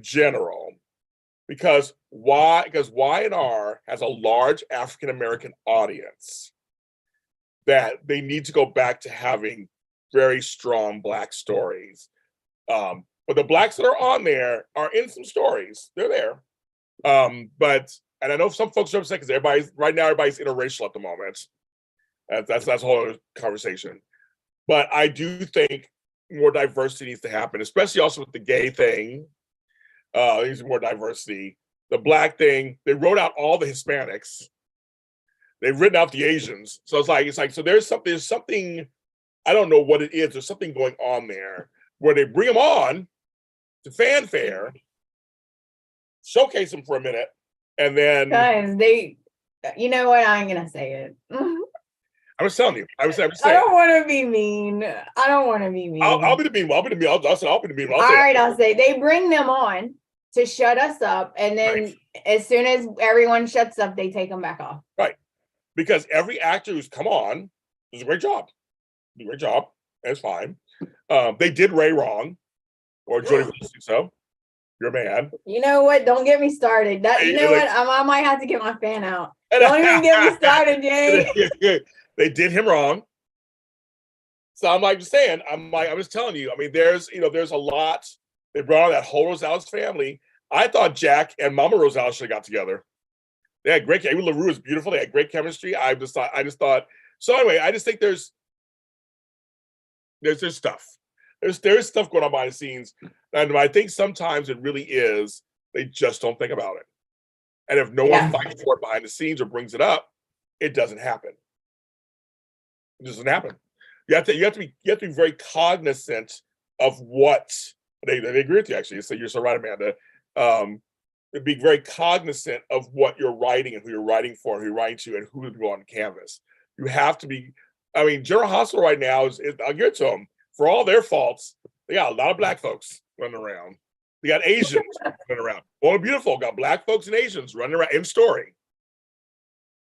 general, because Y&R has a large African American audience, that they need to go back to having very strong Black stories. But the Blacks that are on there are in some stories. They're there. And I know some folks are upset because everybody's interracial at the moment. That's a whole other conversation. But I do think more diversity needs to happen, especially also with the gay thing. There's more diversity. The Black thing, they wrote out all the Hispanics. They've written out the Asians. So it's like, so there's something, I don't know what it is. There's something going on there where they bring them on to fanfare, showcase them for a minute, and then. Guys, you know what? I ain't going to say it. I'm just telling you. I'm saying. I don't want to be mean. I'll be the mean one. I'll be the mean one. All right, I'll say they bring them on to shut us up, and then as soon as everyone shuts up, they take them back off. Right, because every actor who's come on does a great job. That's fine. They did Ray wrong, or Jody Wilson, so you're mad. You know what? Don't get me started. You know what? I might have to get my fan out. Don't even get me started, Jay. They did him wrong. So I'm like just saying, I'm just telling you. I mean, there's a lot. They brought on that whole Rosales family. I thought Jack and Mama Rosales should have got together. They had great. Amy LaRue is beautiful. They had great chemistry. I just thought. So anyway, I just think there's stuff. There's stuff going on behind the scenes, and I think sometimes it really is they just don't think about it. And if no one fights for it behind the scenes or brings it up, it doesn't happen. It doesn't happen. You have to be very cognizant of what they agree with you, actually. So you're so right, Amanda. Be very cognizant of what you're writing and who you're writing for, and who you're writing to, and who to go on canvas. You have to be. I mean, General Hospital right now is I'll give it to them. For all their faults, they got a lot of black folks running around. They got Asians running around. Well, beautiful. Got black folks and Asians running around in story.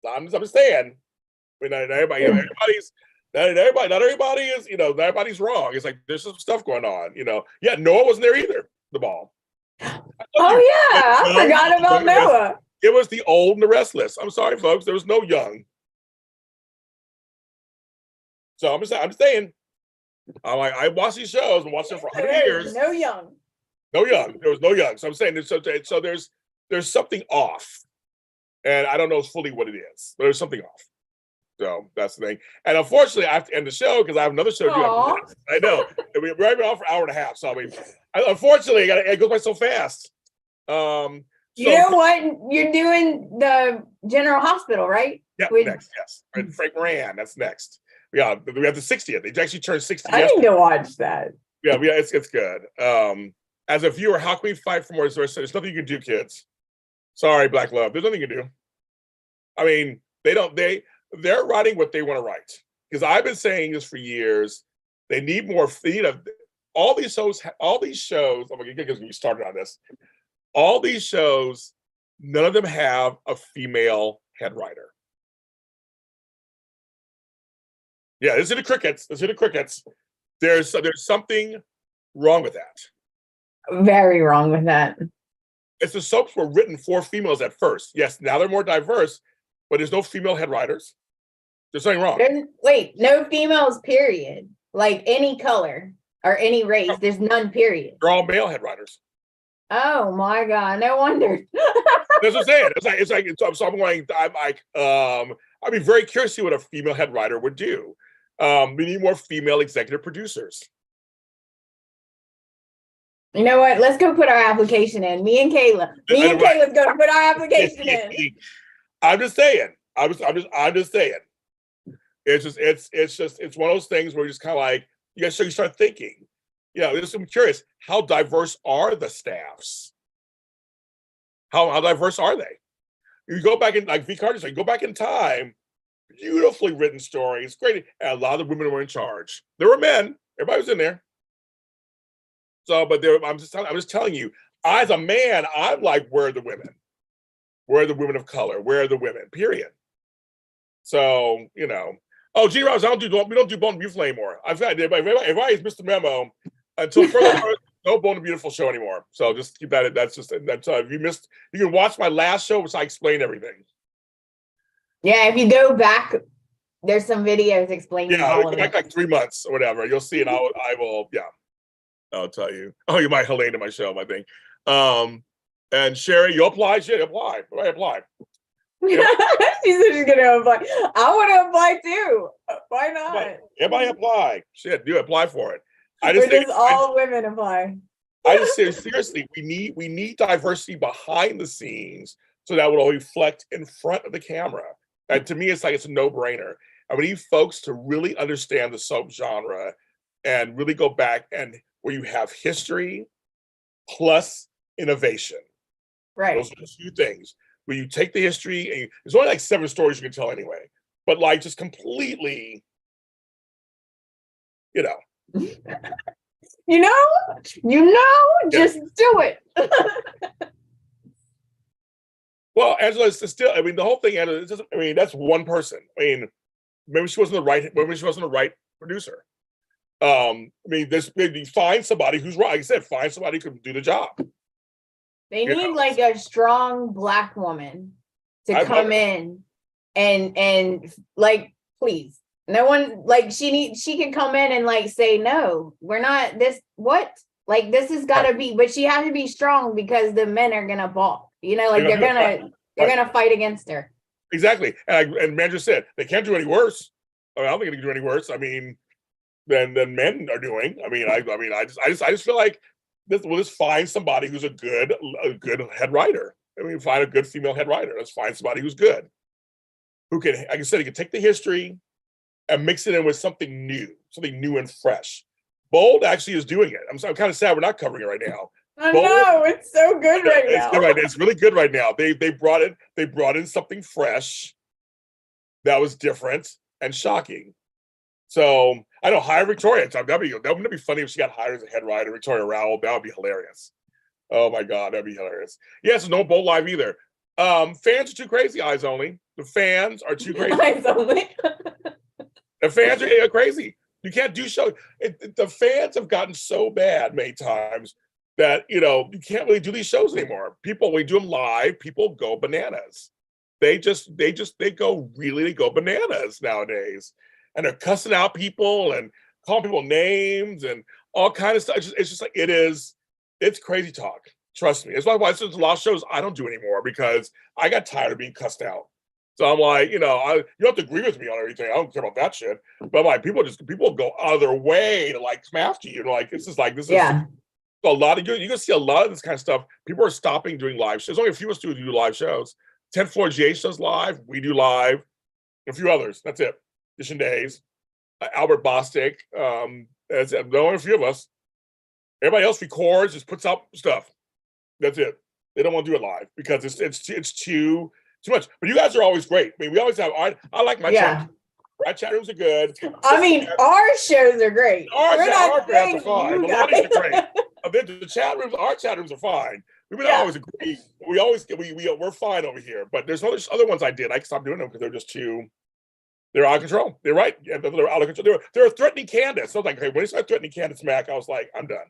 So I'm just saying. I mean, not everybody, not everybody is, not everybody's wrong. It's like there's some stuff going on, Yeah, Noah wasn't there either. The ball. Oh yeah, I forgot about Noah. It was the old and the restless. I'm sorry, folks. There was no young. So I'm just saying. I watch these shows and watched them for 100 years. No young. No young. There was no young. So I'm saying so there's something off, and I don't know fully what it is, but there's something off. So that's the thing. And unfortunately, I have to end the show because I have another show to do after this. I know. We've already been on for an hour and a half. So I mean, unfortunately, it goes by so fast. You know what? You're doing the General Hospital, right? Yeah, next. Yes, right, Frank Moran. That's next. We have the 60th. They actually turned 60. I need to watch that. Yeah, it's good. As a viewer, how can we fight for more resources? There's nothing you can do, kids. Sorry, Black Love. There's nothing you can do. I mean, they're writing what they want to write. Because I've been saying this for years. They need more. All these shows. I'm gonna get you started on this. All these shows, none of them have a female head writer. Yeah, this is the crickets. There's something wrong with that. Very wrong with that. It's the soaps were written for females at first. Yes, now they're more diverse, but there's no female head writers. There's something wrong. No females, period. Like any color or any race. There's none, period. They're all male head writers. Oh my God, no wonder. That's what I'm saying. So I'm going, I'd be very curious to see what a female head writer would do. We need more female executive producers. You know what? Let's go put our application in. Me and Caleb's going to put our application in. I'm just saying. I'm just saying. It's one of those things where you just kind of like you start thinking. I'm curious. How diverse are the staffs? How diverse are they? You go back in, like V. Carter said, you go back in time. Beautifully written stories, great. And a lot of the women were in charge. There were men. Everybody was in there. So, but I'm just telling you, as a man, I'm like, where are the women? Where are the women of color? Where are the women? Period. So, oh, G. Ross, we don't do Bone and Beautiful anymore. I've had everybody's missed the memo. Until further notice, no Bone and Beautiful show anymore. So just keep that. That's if you missed, you can watch my last show, which I explained everything. Yeah, if you go back, there's some videos explaining all of it. Like 3 months or whatever. You'll see, and I will. Yeah, I'll tell you. Oh, you might Helene to my show, I think. And Sherry, you apply. Sherry, apply. Apply. She said she's gonna apply. I want to apply too. Why not? Everybody apply. Shit, do apply for it. All women apply. I just say seriously, we need diversity behind the scenes so that will reflect in front of the camera. And to me, it's a no-brainer. And we need folks to really understand the soap genre and really go back and where you have history plus innovation. Right. Those are the two things. Where you take the history and there's only like 7 stories you can tell anyway, but like just completely, just do it. Well, Angela is still. I mean, the whole thing. Angela, that's one person. I mean, maybe she wasn't the right producer. I mean, this maybe find somebody who's right. Like I said, find somebody who can do the job. They need like a strong Black woman to come in and like, please. No one like she can come in and like say, no, we're not this. What? Like this has got to be, but she has to be strong because the men are gonna balk. You know, like they're gonna fight against her. Exactly. And man just said they can't do any worse. I mean, I don't think they can do any worse. I mean, than men are doing. I mean, I just feel like we'll just find somebody who's a good head writer. I mean, find a good female head writer. Let's find somebody who's good, who can, like I said, he can take the history and mix it in with something new and fresh. Bold actually is doing it. I'm kind of sad we're not covering it right now. I know it's so good right now. It's really good right now. They brought in something fresh that was different and shocking. So I know hire Victoria. That would be funny if she got hired as a head writer, Victoria Rowell. That would be hilarious. Oh my God, that'd be hilarious. Yes, no Bold Live either. Fans are too crazy. Eyes only. The fans are too crazy. Eyes only. The fans are crazy. You can't do shows. The fans have gotten so bad many times that you can't really do these shows anymore. People, when we do them live, people go bananas. They go bananas nowadays, and they're cussing out people and calling people names and all kind of stuff. It's just like it's crazy talk. Trust me. It's why there's a lot of shows I don't do anymore because I got tired of being cussed out. So I'm like, you don't have to agree with me on everything. I don't care about that shit. But I'm like, people go out of their way to like come after you. Like this is a lot of you're gonna see a lot of this kind of stuff. People are stopping doing live shows. Only a few of us do live shows. 10th Floor GH does live. We do live. A few others. That's it. Mission Days. Albert Bostic. That's only a few of us. Everybody else records, just puts out stuff. That's it. They don't want to do it live because it's too much. But you guys are always great. I mean, we always have. I like my chat. My chat rooms are good. I mean, our shows are great. Our chats are fine. Melodies are great. The chat rooms, our chat rooms are fine. We would always agree. We're fine over here. But there's other ones I did. I stopped doing them because they're just too. They're out of control. They're right. Yeah, they're out of control. They're threatening Candace. So I was like, hey, when they started threatening Candace Mack, I was like, I'm done.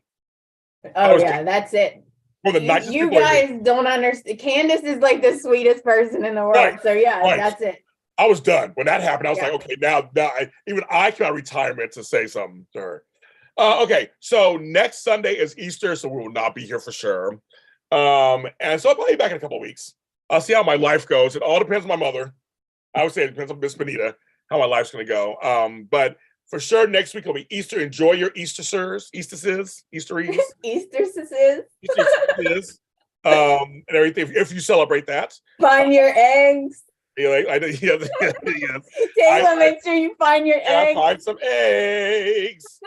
Oh yeah, that's it. You guys don't understand. Candace is like the sweetest person in the world. Right. So that's it. I was done when that happened. I was like, okay, now even I came out of retirement to say something to her. Okay, so next Sunday is Easter, so we will not be here for sure. And so I'll probably be back in a couple of weeks. I'll see how my life goes. It all depends on my mother. I would say it depends on Miss Benita, how my life's going to go. But for sure, next week will be Easter. Enjoy your Easteries. And everything. If you celebrate that, find your eggs. Taylor, make sure you find your eggs. Find some eggs.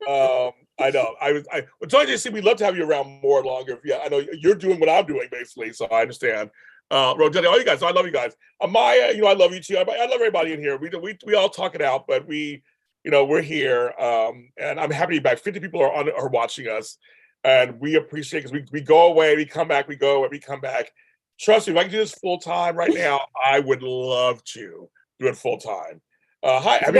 I know. I told you, we'd love to have you around more longer. Yeah, I know you're doing what I'm doing basically, so I understand. Rogelli, all you guys, I love you guys. Amaya, I love you too. I love everybody in here. We all talk it out, but we're here, and I'm happy to be back. 50 people are watching us, and we appreciate it because we go away, we come back, we go away, we come back. Trust me, if I can do this full time right now, I would love to do it full time. Hi, happy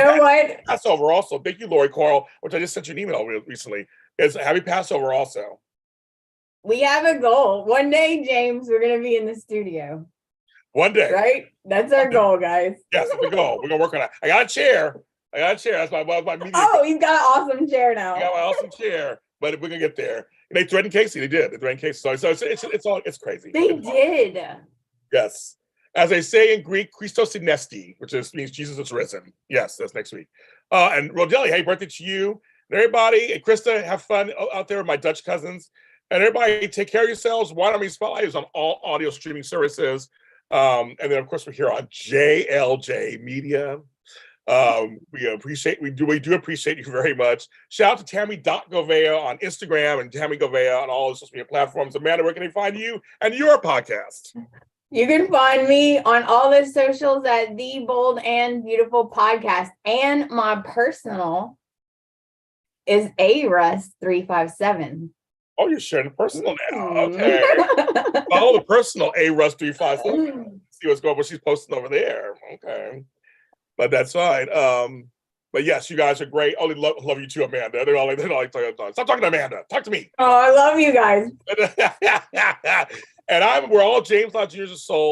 Passover also. Thank you, Lori Coral, which I just sent you an email recently. It's happy Passover also. We have a goal. One day, James, we're going to be in the studio. One day. Right? That's our goal, guys. Yes, that's the goal. We're going to work on that. I got a chair. That's my media. Oh, he's got an awesome chair now. I got my awesome chair, but we're going to get there. And they threatened Casey. They did. They threatened Casey. So it's crazy. They did. Yes. As they say in Greek, Christos Anesti, which means Jesus is risen. Yes, that's next week. And Rodelli, hey, birthday to you. And everybody, and Krista, have fun out there with my Dutch cousins. And everybody, take care of yourselves. Y&R Mini Spotlight is on all audio streaming services. And then, of course, we're here on JLJ Media. We do appreciate you very much. Shout out to Tammy.Govea on Instagram and Tammy Govea on all the social media platforms. Amanda, where can they find you and your podcast? You can find me on all the socials at The Bold and Beautiful Podcast. And my personal is Russ 357. Oh, you're sharing the personal now. Okay. Follow the personal Russ 357. See what's going on, what she's posting over there. Okay. But that's fine. But yes, you guys are great. Only love you too, Amanda. They're all like, stop talking to Amanda. Talk to me. Oh, I love you guys. And we're all James Lott Jr.'s soul.